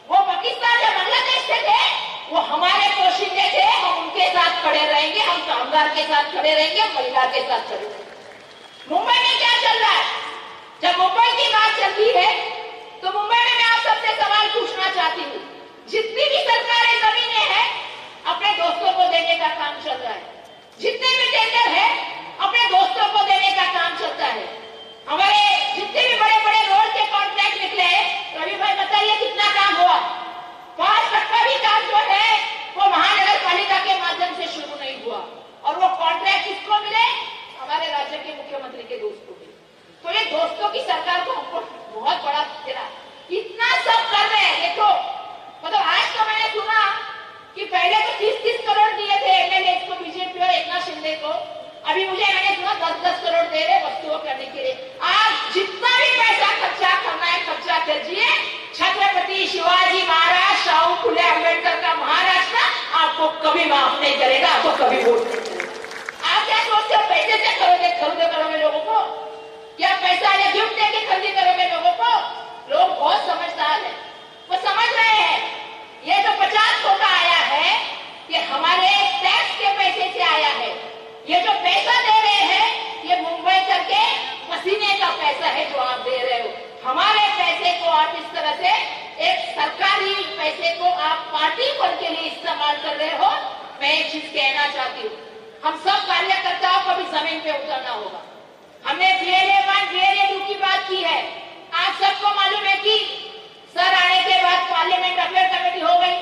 Speaker 6: वो पाकिस्तान या बांग्लादेश से थे? वो हमारे पोशिंदे थे, हम उनके साथ खड़े रहेंगे, हम कामगार के साथ खड़े रहेंगे, महिला के साथ खड़े रहेंगे। मुंबई में क्या चल रहा है? जब मुंबई की बात चलती है तो मुंबई में मैं आप सबसे सवाल पूछना चाहती हूँ, जितनी भी सरकारी जमीनें हैं अपने दोस्तों को देने का काम चल रहा है, जितने भी टेंडर है अपने दोस्तों को देने का काम चलता है। हमारे जितने भी बड़े बड़े रोड के कॉन्ट्रैक्ट निकले, रवि भाई बताइए कितना काम हुआ? 5% भी काम जो है वो महानगर पालिका के माध्यम से शुरू नहीं हुआ, और वो कॉन्ट्रैक्ट किसको मिले? हमारे राज्य के मुख्यमंत्री के दोस्त को मिले। तो ये दोस्तों की सरकार को हमको बहुत बड़ा गिरा, इतना सब कर रहे हैं। देखो मतलब आज तो मैंने सुना कि पहले तो 30-30 करोड़ दिए थे एमएलए को, बीजेपी और एकनाथ शिंदे को, अभी मैंने सुना 10-10 करोड़ दे रहे वस्तुओं करने के लिए। आप जितना भी पैसा खर्चा करना है खर्चा कीजिए, छत्रपति शिवाजी महाराज, शाहू फुले अम्बेडकर का महाराष्ट्र आपको कभी माफ नहीं करेगा, आपको कभी वोट नहीं करेगा। आप क्या सोचते हो पैसे से करोगे लोगों को? क्या पैसा या गिफ्ट देके खरीदी करोगे लोगों को? लोग बहुत समझदार है, वो समझ रहे हैं ये जो 50 का आया है ये हमारे टैक्स के पैसे से आया है। ये जो पैसा दे रहे हैं ये मुंबई करके पसीने का पैसा है जो आप दे रहे हो। हमारे पैसे को आप इस तरह से एक सरकारी पैसे को आप पार्टी फंड के लिए इस्तेमाल कर रहे हो। मैं एक चीज कहना चाहती हूँ, हम सब कार्यकर्ताओं को भी जमीन पे उतरना होगा। हमने BLA-1, BLA-2 की बात की है। आप सबको मालूम है कि सर आने के बाद पार्लियामेंट अफेयर कमेटी हो गई,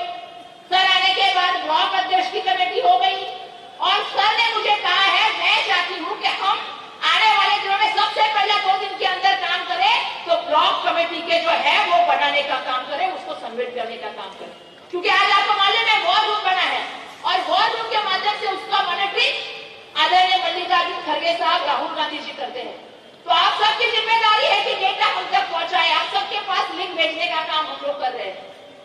Speaker 6: सर आने के बाद ब्लॉक अध्यक्ष की कमेटी हो गई, और सर ने मुझे कहा है मैं चाहती हूँ कि हम आने वाले दिनों में सबसे पहले 2 दिन के अंदर काम करें, तो ब्लॉक कमेटी के जो है वो बनाने का काम करें, उसको सबमिट करने का काम करें। क्योंकि आज आपको मालूम है वॉर रूम बना है, और वॉर रूम के माध्यम से उसका मॉनिटरिंग आदरणीय मल्लिकार्जुन खड़गे साहब, राहुल गांधी जी करते हैं। तो आप सबकी जिम्मेदारी है कि डेटा हम तक पहुंचाए, आप सबके पास लिंक भेजने का काम हम लोग कर रहे हैं।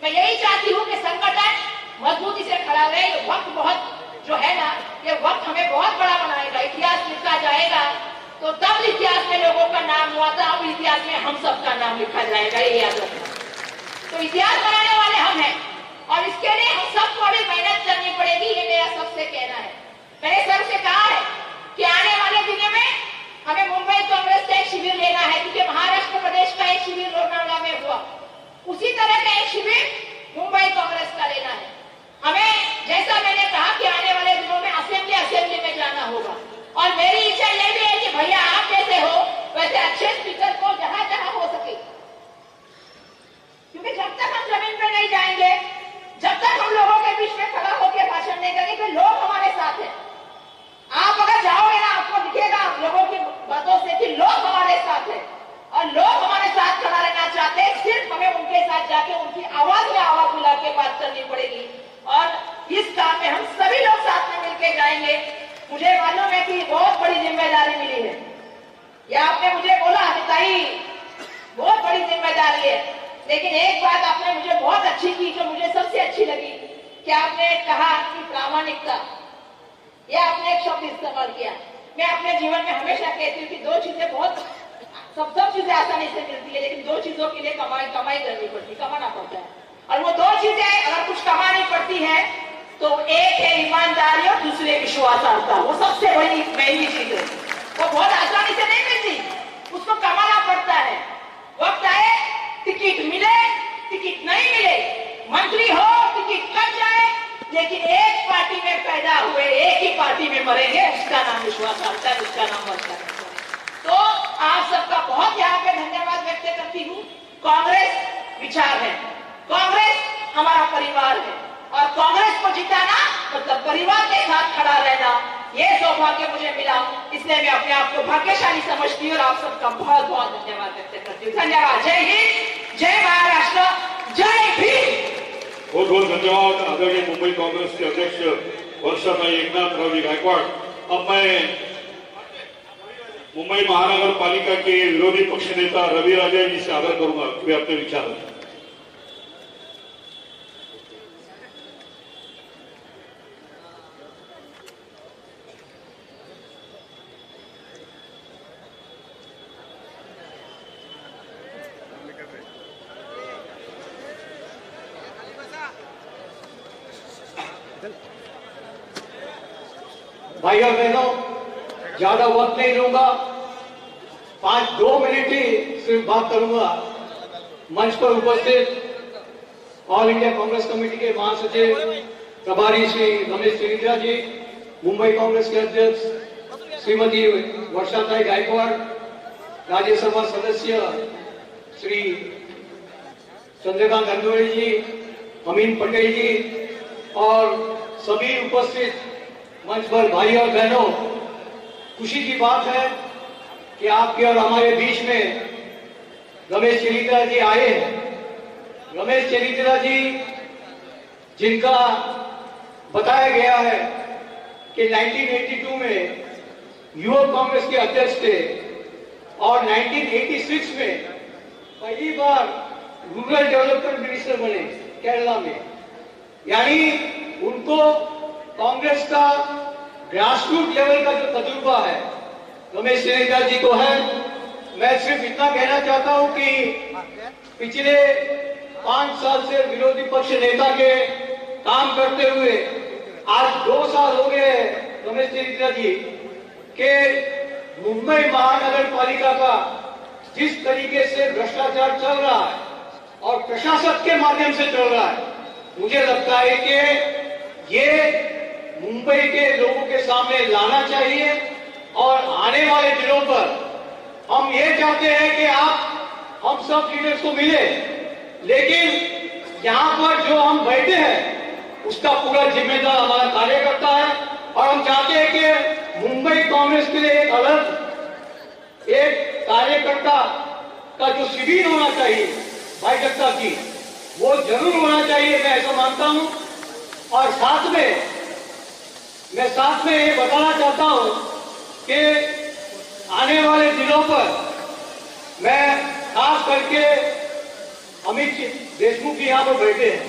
Speaker 6: मैं यही चाहती हूँ कि संगठन मजबूती से खड़ा रहे। ये वक्त बहुत जो है ना, ये वक्त हमें बहुत बड़ा बनाएगा। इतिहास लिखा जाएगा तो तब इतिहास में लोगों का नाम हुआ था, अब इतिहास में हम सबका नाम लिखा जाएगा, ये याद रखना। तो इतिहास बनाने वाले हम हैं, और इसके लिए हम सबको अभी मेहनत करनी पड़ेगी, ये मेरा सबसे कहना है। मैंने सर से कहा है कि आने वाले दिनों में हमें मुंबई कांग्रेस का एक शिविर लेना है, क्योंकि महाराष्ट्र प्रदेश का एक शिविर लोनावला में हुआ, उसी तरह का एक शिविर मुंबई कांग्रेस का लेना है हमें। जैसा मैंने कहा कि आने वाले दिनों में असेंबली में जाना होगा, और मेरी इच्छा यह भी है कि भैया आप जैसे हो वैसे अच्छे स्पीकर को जहां जहां हो सके, क्योंकि जब तक हम जमीन पे नहीं जाएंगे, जब तक हम लोगों के बीच में खड़ा होकर भाषण नहीं करेंगे, फिर लोग हमारे साथ हैं। आप अगर जाओगे ना, आपको दिखेगा लोगों की बातों से कि लोग हमारे साथ हैं, और लोग हमारे साथ खड़ा रहना चाहते हैं। सिर्फ हमें उनके साथ जाके उनकी आवाज में आवाज मिला के बात करनी पड़ेगी, और इस काम में हम सभी लोग साथ में मिलकर जाएंगे। मुझे मालूम है कि बहुत बड़ी जिम्मेदारी मिली है, या आपने मुझे बोला ताई बहुत बड़ी जिम्मेदारी है, लेकिन एक बात आपने मुझे बहुत अच्छी की, जो मुझे सबसे अच्छी लगी, कि आपने कहा कि प्रामाणिकता, यह आपने एक शब्द इस्तेमाल किया। मैं अपने जीवन में हमेशा कहती हूँ कि 2 चीजें बहुत सब चीजें आसानी से मिलती है, लेकिन 2 चीजों के लिए कमाई करनी पड़ती, कमाना पड़ता है। और वो 2 चीजें अगर कुछ कमानी पड़ती है तो एक है ईमानदारी और दूसरे विश्वासार्हता। वो सबसे बड़ी महंगी चीज है, वो बहुत आसानी से नहीं मिलती, उसको कमाना पड़ता है। वक्त आए टिकट मिले, टिकट नहीं मिले, मंत्री हो टिकट कट जाए, लेकिन एक पार्टी में पैदा हुए एक ही पार्टी में मरेंगे, उसका नाम विश्वासार्हता, उसका नाम वचन है। तो आप सबका बहुत यहाँ पे धन्यवाद व्यक्त करती हूँ। कांग्रेस विचार है, कांग्रेस हमारा परिवार है, और कांग्रेस को जिताना मतलब परिवार के साथ खड़ा रहना, ये सौभाग्य मुझे मिला, इसलिए मैं अपने आप को भाग्यशाली समझती हूँ, और आप सबका बहुत बहुत धन्यवाद व्यक्त करती हूँ। धन्यवाद। जय हिंद, जय महाराष्ट्र, जय भीम।
Speaker 2: बहुत बहुत धन्यवाद आदरणीय मुंबई कांग्रेस के अध्यक्ष वर्षाताई एकनाथरावजी गायकवाड़। अब मैं मुंबई महानगर पालिका के विरोधी पक्ष नेता रवि राजा जी से आग्रह करूंगा कि वे अपने विचार रखें।
Speaker 1: भाइयों बहनों, ज्यादा वक्त नहीं लूंगा। 2 मिनट ही सिर्फ बात करूंगा। मंच पर उपस्थित ऑल इंडिया कांग्रेस कमेटी के महासचिव प्रभारी श्री रमेश चरित्रा जी, मुंबई कांग्रेस के अध्यक्ष श्रीमती वर्षाताई गायकवाड़, राज्यसभा सदस्य श्री चंद्रकांत अंदोरे जी, अमीन पटेल जी और सभी उपस्थित मंच पर भाई और बहनों, खुशी की बात है कि आपके और हमारे बीच में रमेश चरित्रा जी आए हैं। रमेश चरित्रा जी जिनका बताया गया है कि 1982 में युवक कांग्रेस के अध्यक्ष थे और 1986 में पहली बार रूरल डेवलपमेंट मिनिस्टर बने केरला में। यानी उनको कांग्रेस का ग्रासरूट लेवल का जो तजुर्बा है रमेश चरित्रा जी को है। मैं सिर्फ इतना कहना चाहता हूं कि पिछले 5 साल से विरोधी पक्ष नेता के काम करते हुए आज 2 साल हो गए रमेश चरित्रा जी के मुंबई महानगर पालिका का जिस तरीके से भ्रष्टाचार चल रहा है और प्रशासक के माध्यम से चल रहा है, मुझे लगता है कि ये मुंबई के लोगों के सामने लाना चाहिए। और आने वाले दिनों पर हम ये चाहते हैं कि आप हम सब लीडर्स को मिले, लेकिन यहाँ पर जो हम बैठे हैं उसका पूरा जिम्मेदार हमारा कार्यकर्ता है। और हम चाहते हैं कि मुंबई कांग्रेस के लिए एक अलग एक कार्यकर्ता का जो शिविर होना चाहिए भाईचक्ता की, वो जरूर होना चाहिए, मैं ऐसा मानता हूं। और साथ में ये बताना चाहता हूं कि आने वाले दिनों पर मैं खास करके अमित देशमुख जी यहाँ पर बैठे हैं,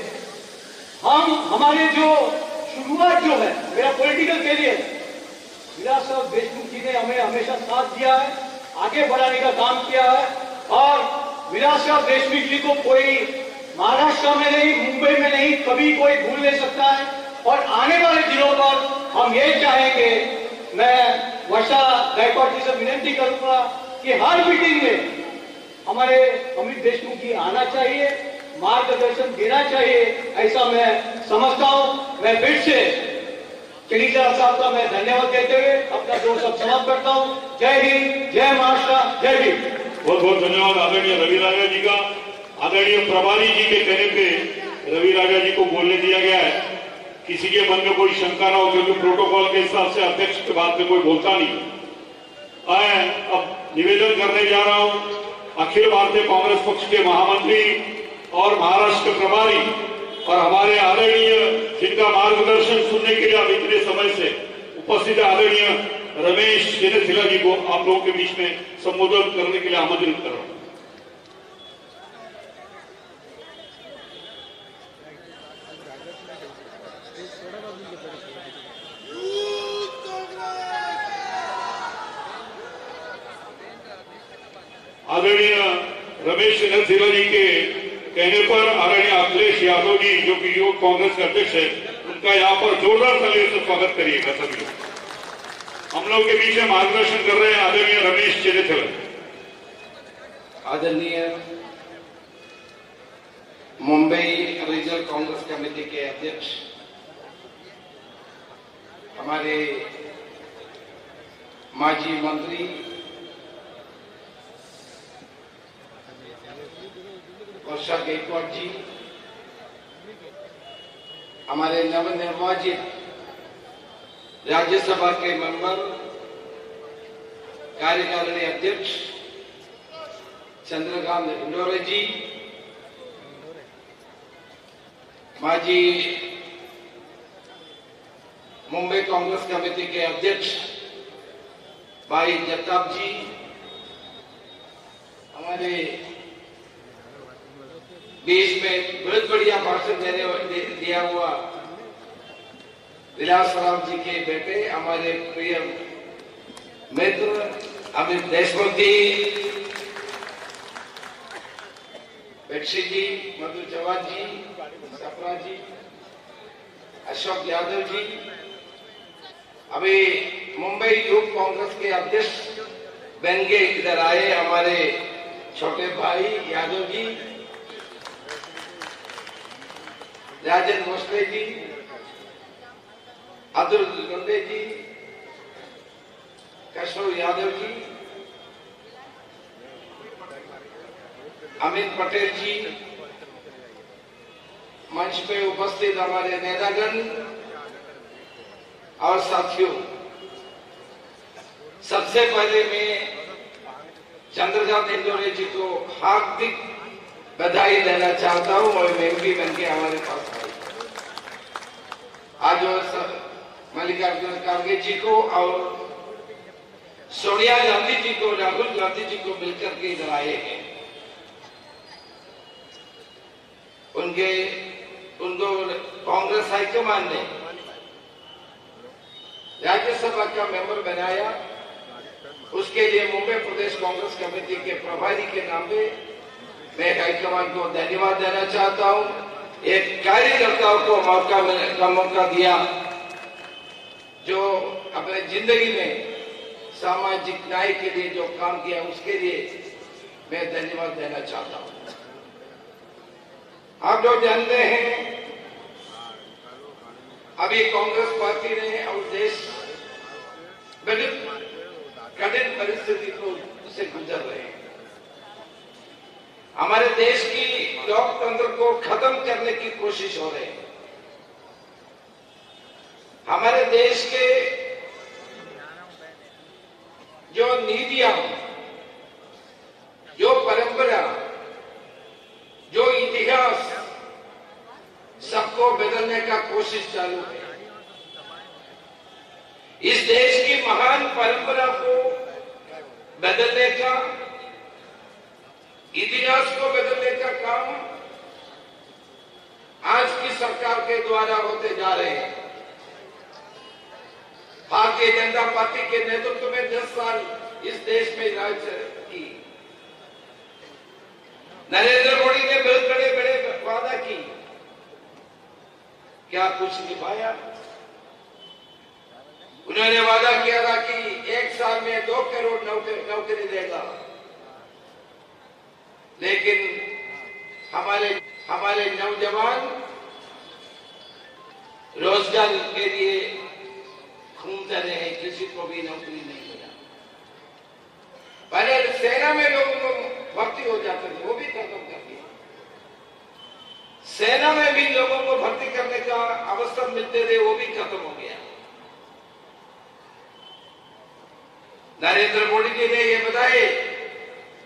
Speaker 1: हमारे जो शुरुआत जो है मेरा पॉलिटिकल कैरियर, विलास साहब देशमुख जी ने हमें हमेशा साथ दिया है, आगे बढ़ाने का काम किया है। और विलास साहब देशमुख जी को कोई महाराष्ट्र में नहीं, मुंबई में नहीं, कभी कोई भूल नहीं सकता है। और आने वाले दिनों पर हम ये चाहेंगे, मैं वर्षा गायकवाड़ जी से विनती करूंगा कि हर मीटिंग में हमारे अमित देशमुख जी आना चाहिए, मार्गदर्शन देना चाहिए, ऐसा मैं समझता हूं। मैं फिर से चरित्रा साहब का मैं धन्यवाद देते हुए अपना दो शब्द समाप्त करता हूं। जय हिंद, जय महाराष्ट्र, जय भीम।
Speaker 2: बहुत बहुत धन्यवाद आदरणीय रवि राजा जी का। आदरणीय प्रभारी जी के कहने पे रवि राजा जी को बोलने दिया गया है। किसी के मन में कोई शंका ना हो, क्योंकि प्रोटोकॉल के हिसाब से अध्यक्ष के बाद में कोई बोलता नहीं। अब निवेदन करने जा रहा हूं अखिल भारतीय कांग्रेस पक्ष के महामंत्री और महाराष्ट्र के प्रभारी और हमारे आदरणीय जिनका मार्गदर्शन सुनने के लिए आप इतने समय से उपस्थित आदरणीय रमेश चरित्रा जी को आप लोगों के बीच में संबोधन करने के लिए आमंत्रित कर रहा हूं। आदरणीय रमेश चरित्रा जी के कहने पर आदरणीय अखिलेश यादव जी जो कि युवक कांग्रेस के अध्यक्ष है, उनका यहाँ पर जोरदार तालियों से स्वागत करिएगा सभी लोग। हम लोग के बीच में मार्गदर्शन कर रहे हैं आदरणीय रमेश चरित्रा।
Speaker 7: आदरणीय मुंबई रीजनल कांग्रेस कमेटी के अध्यक्ष हमारे माजी मंत्री वर्षा गायकवाड़ जी, हमारे नवनिर्वाचित राज्यसभा के मेंबर कार्यकारिणी अध्यक्ष चंद्रकांत अंदोरे जी, माजी मुंबई कांग्रेस कमेटी के अध्यक्ष भाई जगताप जी, हमारे बीच में बहुत बढ़िया भाषण दिया हुआ विलास राव जी के बेटे हमारे प्रिय मित्र अमित देशमुख जी, बेटशी जी, मधु चौहान जी, सपना जी, अशोक यादव जी, अभी मुंबई यूथ कांग्रेस के अध्यक्ष बन के इधर आए हमारे छोटे भाई यादव जी, राजन भोसले जी, अतुल लोंढे जी, केशव यादव जी, अमित पटेल जी, मंच पे उपस्थित हमारे नेतागण और साथियों, सबसे पहले मैं चंद्रकांत इंदौरे जी को हार्दिक बधाई देना चाहता हूं और एमपी बन के हमारे पास आए। आज मल्लिकार्जुन खड़गे जी को और सोनिया गांधी जी को, राहुल गांधी जी को मिलकर के इधर आए हैं। उनको कांग्रेस हाईकमान ने राज्यसभा का मेंबर बनाया। उसके लिए मुंबई प्रदेश कांग्रेस कमेटी के प्रभारी के नाम पे मैं हाईकमान को धन्यवाद देना चाहता हूं। एक कार्यकर्ताओं को मौका दिया जो अपने जिंदगी में सामाजिक न्याय के लिए जो काम किया, उसके लिए मैं धन्यवाद देना चाहता हूं। आप लोग जानते हैं अभी कांग्रेस पार्टी ने और देश बड़ी कठिन परिस्थिति को से गुजर रहे हैं। हमारे देश की लोकतंत्र को खत्म करने की कोशिश हो रही है। हमारे देश के जो नीतियां, जो परंपरा, जो इतिहास, सबको बदलने का कोशिश चालू है। इस देश की महान परंपरा को बदलने का, इतिहास को बदलने का काम आज की सरकार के द्वारा होते जा रहे हैं। भारतीय जनता पार्टी के नेतृत्व में 10 साल इस देश में राज की। नरेंद्र मोदी ने बहुत बड़े बड़े वादा की, क्या कुछ निभाया? उन्होंने वादा किया था कि 1 साल में 2 करोड़ नौकरी देगा, लेकिन हमारे नौजवान रोजगार के लिए घूमते रहे, किसी को भी नौकरी नहीं मिला। पहले सेना में लोग भर्ती हो जाते थे, वो भी खत्म कर दिया। सेना में भी लोगों को भर्ती करने का अवसर मिलते थे, वो भी खत्म हो गया। नरेंद्र मोदी जी ने ये बताए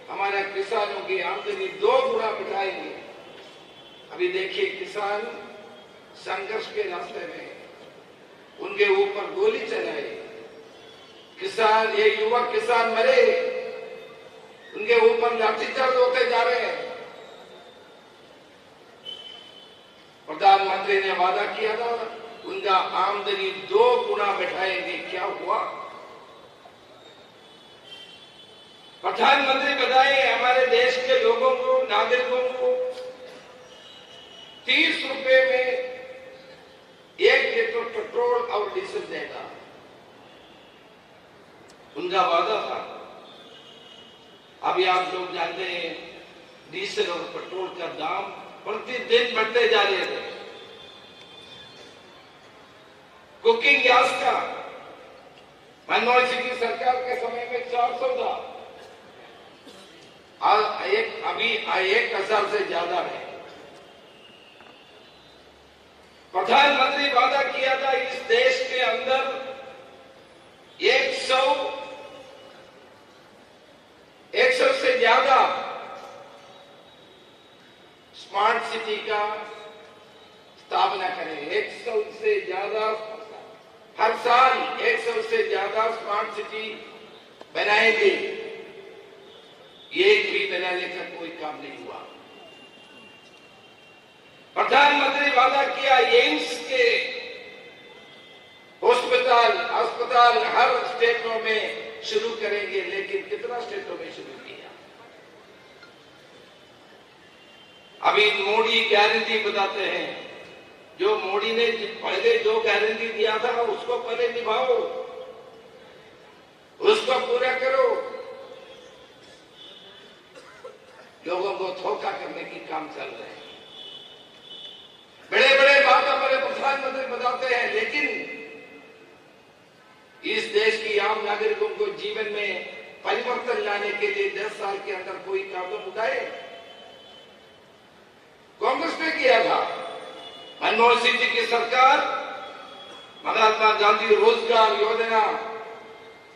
Speaker 7: हमारे किसानों की आमदनी 2 गुना बढ़ाएंगे। अभी देखिए किसान संघर्ष के रास्ते में, उनके ऊपर गोली चलाई, किसान, ये युवा किसान मरे, उनके ऊपर लाठीचार्ज होते जा रहे हैं। प्रधानमंत्री ने वादा किया था उनका आमदनी 2 गुना बढ़ाएंगे, क्या हुआ? प्रधानमंत्री बताए हमारे देश के लोगों को, नागरिकों को 30 रुपए में 1 लीटर पेट्रोल और डीजल देगा, उनका वादा था। अभी आप लोग जानते हैं डीजल और पेट्रोल का दाम प्रतिदिन बढ़ते जा रहे थे। कुकिंग गैस का मनमोहन सिंह की सरकार के समय में 400 था, अभी 1000 से ज्यादा है। प्रधानमंत्री वादा किया था इस देश के अंदर 100 से ज्यादा स्मार्ट सिटी का स्थापना करें। 100 से ज्यादा हर साल 100 से ज्यादा स्मार्ट सिटी बनाएंगे। एक भी बनाने का कोई काम नहीं हुआ। प्रधानमंत्री वादा किया एम्स के अस्पताल हर स्टेटों में शुरू करेंगे, लेकिन कितना स्टेटों में शुरू किया? अभी मोदी गारंटी बताते हैं, जो मोदी ने पहले जो गारंटी दिया था उसको पहले निभाओ, उसको पूरा करो। की काम चल रहे हैं। बड़े बड़े बात हमारे प्रधानमंत्री बताते हैं, लेकिन इस देश की आम नागरिकों को जीवन में परिवर्तन लाने के लिए 10 साल के अंदर कोई कदम उठाए? कांग्रेस ने किया था। मनमोहन सिंह जी की सरकार, महात्मा गांधी रोजगार योजना,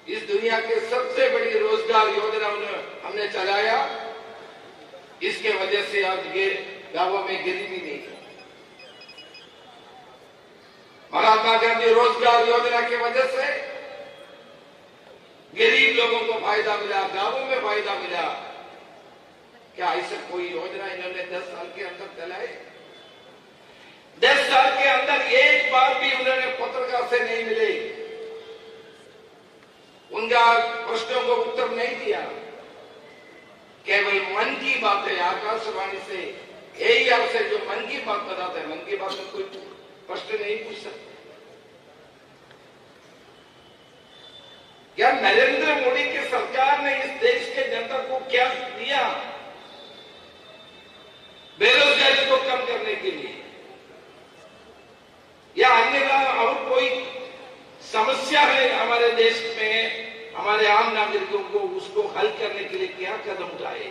Speaker 7: इस दुनिया के सबसे बड़ी रोजगार योजना हमने चलाया। इसके वजह से आज गांवों में गरीबी नहीं है। महात्मा गांधी रोजगार योजना की वजह से गरीब लोगों को फायदा मिला, गांवों में फायदा मिला। क्या ऐसा कोई योजना इन्होंने 10 साल के अंदर चलाई? 10 साल के अंदर एक बार भी उन्होंने पत्रकार से नहीं मिले, उनका प्रश्नों को उत्तर नहीं दिया। केवल मन की बात है, आकाशवाणी से यही आपसे जो मन की बात बताते हैं, मन की बात में कोई प्रश्न नहीं पूछ सकते। क्या नरेंद्र मोदी की सरकार ने इस देश के जनता को क्या दिया बेरोजगारी को कम करने के लिए, या अन्य और कोई समस्या है हमारे देश में, हमारे आम नागरिकों को उसको हल करने के लिए क्या कदम उठाए?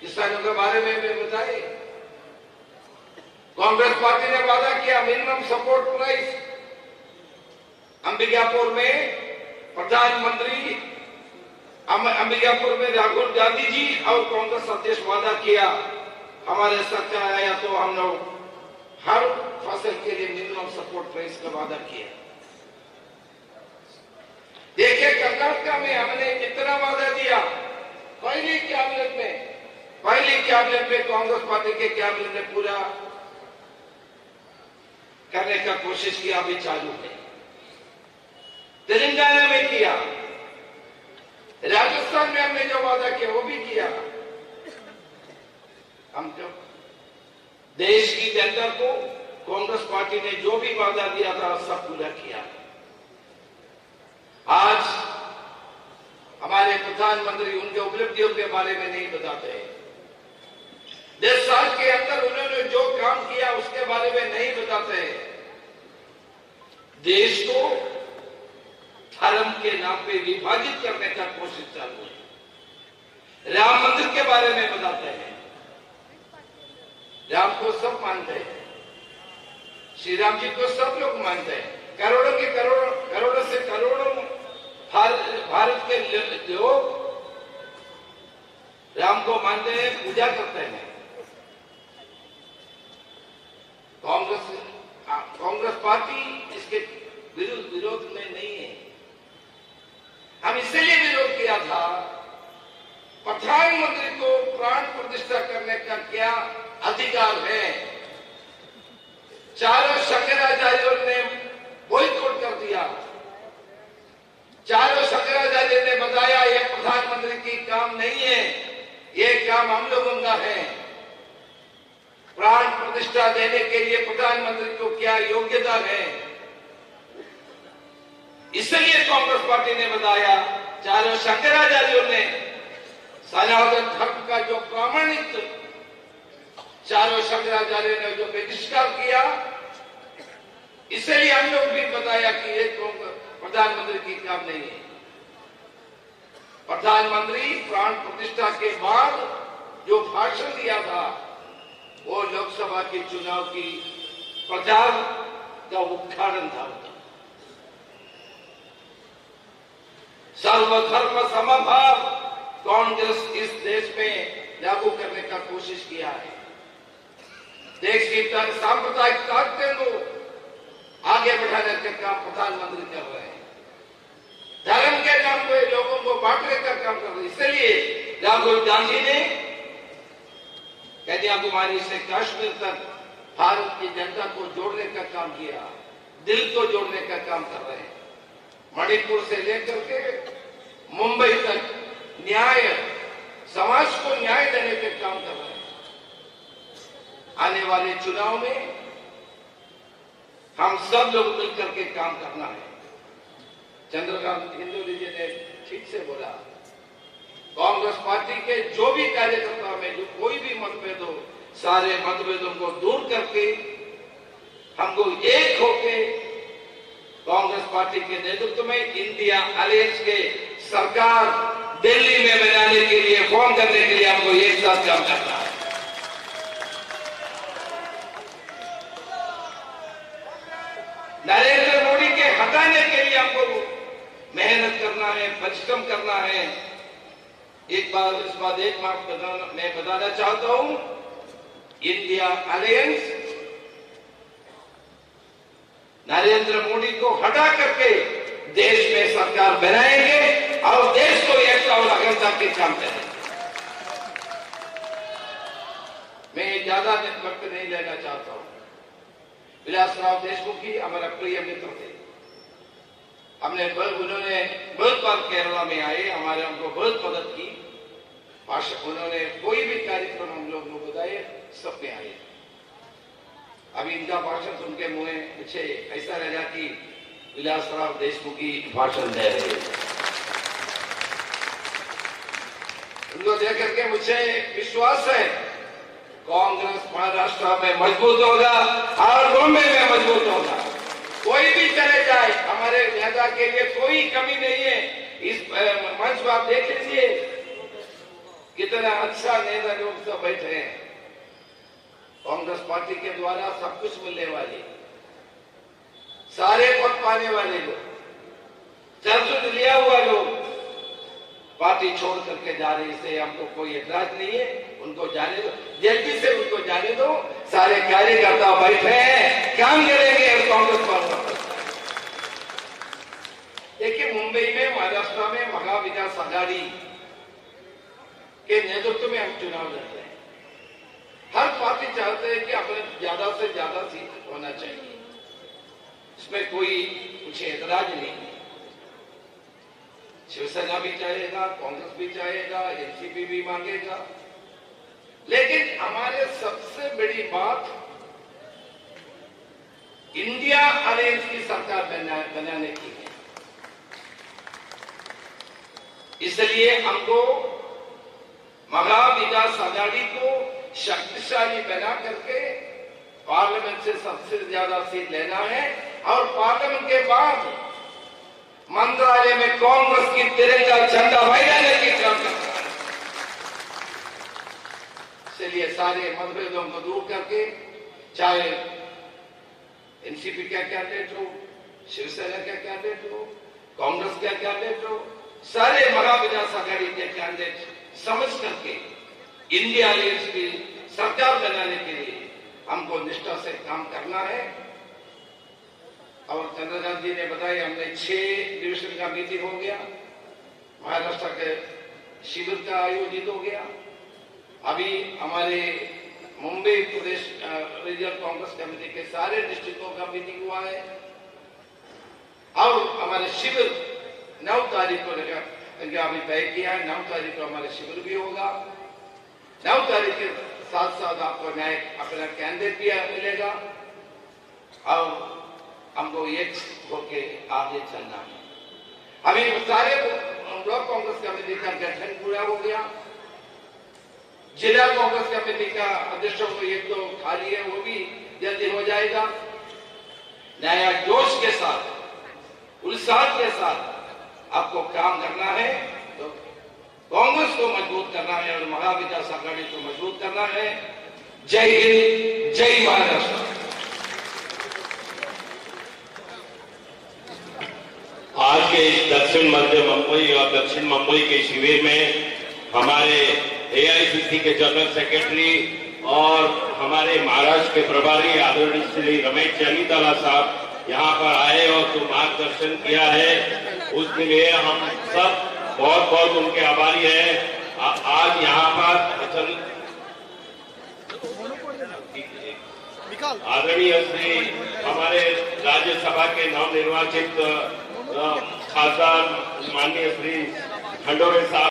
Speaker 7: किसानों के बारे में भी बताए। कांग्रेस पार्टी ने वादा किया मिनिमम सपोर्ट प्राइस। अंबिकापुर में प्रधानमंत्री, अंबिकापुर में राहुल गांधी जी और कांग्रेस अध्यक्ष वादा किया, हमारे सरकार आया तो हम लोग हर फसल के लिए मिनिमम सपोर्ट प्राइस का वादा किया। देखिए कर्नाटक में हमने कितना वादा दिया। पहली कैबिनेट में कांग्रेस पार्टी के कैबिनेट ने पूरा करने का कोशिश किया, अभी चालू है। तेलंगाना में किया, राजस्थान में हमने जो वादा किया वो भी किया। हम जो देश की जनता को कांग्रेस पार्टी ने जो भी वादा दिया था सब पूरा किया। आज हमारे प्रधानमंत्री उनके उपलब्धियों के बारे में नहीं बताते। 10 साल के अंदर उन्होंने जो काम किया उसके बारे में नहीं बताते। देश को धर्म के नाम पे विभाजित करने का कोशिश चालू है। राम मंदिर के बारे में बताते हैं। राम को सब मानते हैं, श्री राम जी को सब लोग मानते हैं। करोड़ों के करोड़ों से करोड़ों भारत के लोग राम को मानते हैं, पूजा करते हैं। कांग्रेस पार्टी इसके विरोध में नहीं है। हम इसलिए विरोध किया था, प्रधानमंत्री को प्राण प्रतिष्ठा करने का क्या अधिकार है? चारों शंकराचार्यों ने बॉयकॉट कर दिया। चारों शंकराचार्य ने बताया ये प्रधानमंत्री की काम नहीं है, ये काम हम लोगों का है। प्राण प्रतिष्ठा देने के लिए प्रधानमंत्री को क्या योग्यता है? इसलिए कांग्रेस पार्टी ने बताया, चारों शंकराचार्यों ने सनातन धर्म का जो प्रामाणिक चारों शंकराचार्य ने जो बहिष्कार किया, इसलिए हम लोग भी बताया कि ये प्रधानमंत्री की काम नहीं है। प्रधानमंत्री प्राण प्रतिष्ठा के बाद जो भाषण दिया था वो लोकसभा के चुनाव की प्रचार का उद्घाटन था। सर्वधर्म समभाव कांग्रेस इस देश में लागू करने का कोशिश किया है। देश की सांप्रदायिक ताकतें को आगे बढ़ाने का काम प्रधानमंत्री कर रहे हैं। धर्म के नाम पे लोगों को बांटने का काम कर रहे हैं। इसलिए राहुल गांधी ने कन्याकुमारी से कश्मीर तक भारत की जनता को जोड़ने का काम किया, दिल को जोड़ने का काम कर रहे हैं। मणिपुर से लेकर के मुंबई तक न्याय, समाज को न्याय देने का काम कर रहे हैं। आने वाले चुनाव में हम सब लोग मिलकर के काम करना है। चंद्रकांत हिंदुली जी ने ठीक से बोला, कांग्रेस पार्टी के जो भी कार्यकर्ता में जो कोई भी मतभेद हो, सारे मतभेदों को दूर करके हमको एक होके कांग्रेस पार्टी के नेतृत्व में इंडिया अलायंस के सरकार दिल्ली में बनाने के लिए, फॉर्म करने के लिए हमको एक साथ काम करना है। नरेंद्र मोदी के हटाने के लिए हमको मेहनत करना है, परिश्रम करना है। एक बार इस बात एक बात मैं बताना चाहता हूं, इंडिया अलायंस नरेंद्र मोदी को हटा करके देश में सरकार बनाएंगे और देश को एकता और अखंडता के काम करेंगे। मैं ज्यादा वक्त नहीं लेना चाहता हूं। विलासराव देशमुख जी हमारा प्रिय मित्र थे। उन्होंने बहुत बार केरला में आए, हमारे हमको बहुत मदद की। उन्होंने कोई भी कार्यक्रम हम लोग को बताए, सब में आए। अभी इनका भाषण सुन के मुझे ऐसा लगा कि विलासराव देशमुख की भाषण दे रहे हैं। उनको देख करके मुझे विश्वास है कांग्रेस महाराष्ट्र में मजबूत होगा और बॉम्बे में मजबूत होगा। कोई भी चले जाए, हमारे नेता के लिए कोई कमी नहीं है। इस मंच पर आप देख लीजिए कितना अच्छा नेता लोग सब बैठे हैं। कांग्रेस पार्टी के द्वारा सब कुछ मिलने वाले, सारे पद पाने वाले लोग, चर्चा लिया हुआ लोग पार्टी छोड़ करके जा रहे, इससे हमको कोई एतराज नहीं है। उनको जाने दो, जल्दी से उनको जाने दो। सारे कार्यकर्ता बैठे हैं, काम करेंगे और कांग्रेस पार्टी। देखिए मुंबई में, महाराष्ट्र में महाविकास आघाड़ी के नेतृत्व में हम चुनाव लड़ते हैं। हर पार्टी चाहते हैं कि अपने ज्यादा से ज्यादा सीट होना चाहिए, इसमें कोई कुछ एतराज नहीं। शिवसेना भी चाहेगा, कांग्रेस भी चाहेगा, एनसीपी भी मांगेगा, लेकिन हमारे सबसे बड़ी बात इंडिया अलायंस की सरकार बनाने की है। इसलिए हमको महाविकास आघाड़ी को शक्तिशाली बना करके पार्लियामेंट से सबसे ज्यादा सीट लेना है और पार्लियामेंट के बाद मंत्रालय में कांग्रेस की तिरंगा झंडा फहराने की काम करना है। इसलिए सारे मतभेदों को दूर करके, चाहे एनसीपी का कैंडिडेट हो, शिवसेना का कैंडिडेट हो, कांग्रेस का कैंडिडेट हो, सारे महाविकास आघाड़ी के कैंडिडेट समझ करके इंडिया अलायंस की सरकार बनाने के लिए हमको निष्ठा से काम करना है। और चंद्रकांत जी ने बताया, हमने 6 डिवीजन का मीटिंग हो गया, महाराष्ट्र के शिविर का आयोजित हो गया। अभी हमारे मुंबई प्रदेश रीजनल कांग्रेस कमेटी के सारे डिस्ट्रिक्टों का मीटिंग हुआ है और हमारे शिविर 9 तारीख को अभी तय किया है। 9 तारीख को हमारे शिविर भी होगा। 9 तारीख के साथ साथ आपको नए अपना कैंडिडेट भी मिलेगा और हमको एक होके आगे चलना है। अभी सारे ब्लॉक कांग्रेस कमेटी का गठन पूरा हो गया। जिला कांग्रेस कमेटी का अध्यक्षों को एक तो खाली है, वो भी जल्दी हो जाएगा। नया जोश के साथ, उत्साह के साथ आपको काम करना है, तो कांग्रेस को मजबूत करना है और महाविकास आघाड़ी को मजबूत करना है। जय हिंद, जय महाराष्ट्र।
Speaker 5: आज के इस दक्षिण मध्य मुंबई और दक्षिण मुंबई के शिविर में हमारे एआईसीसी के जनरल सेक्रेटरी और हमारे महाराष्ट्र के प्रभारी आदरणीय श्री रमेश चन्नीताला साहब यहाँ पर आए और जो मार्गदर्शन किया है उसके लिए हम सब बहुत बहुत उनके आभारी हैं। आज यहाँ पर आदरणीय श्री हमारे राज्यसभा के नवनिर्वाचित खासदार माननीय श्री खंडोरे साहब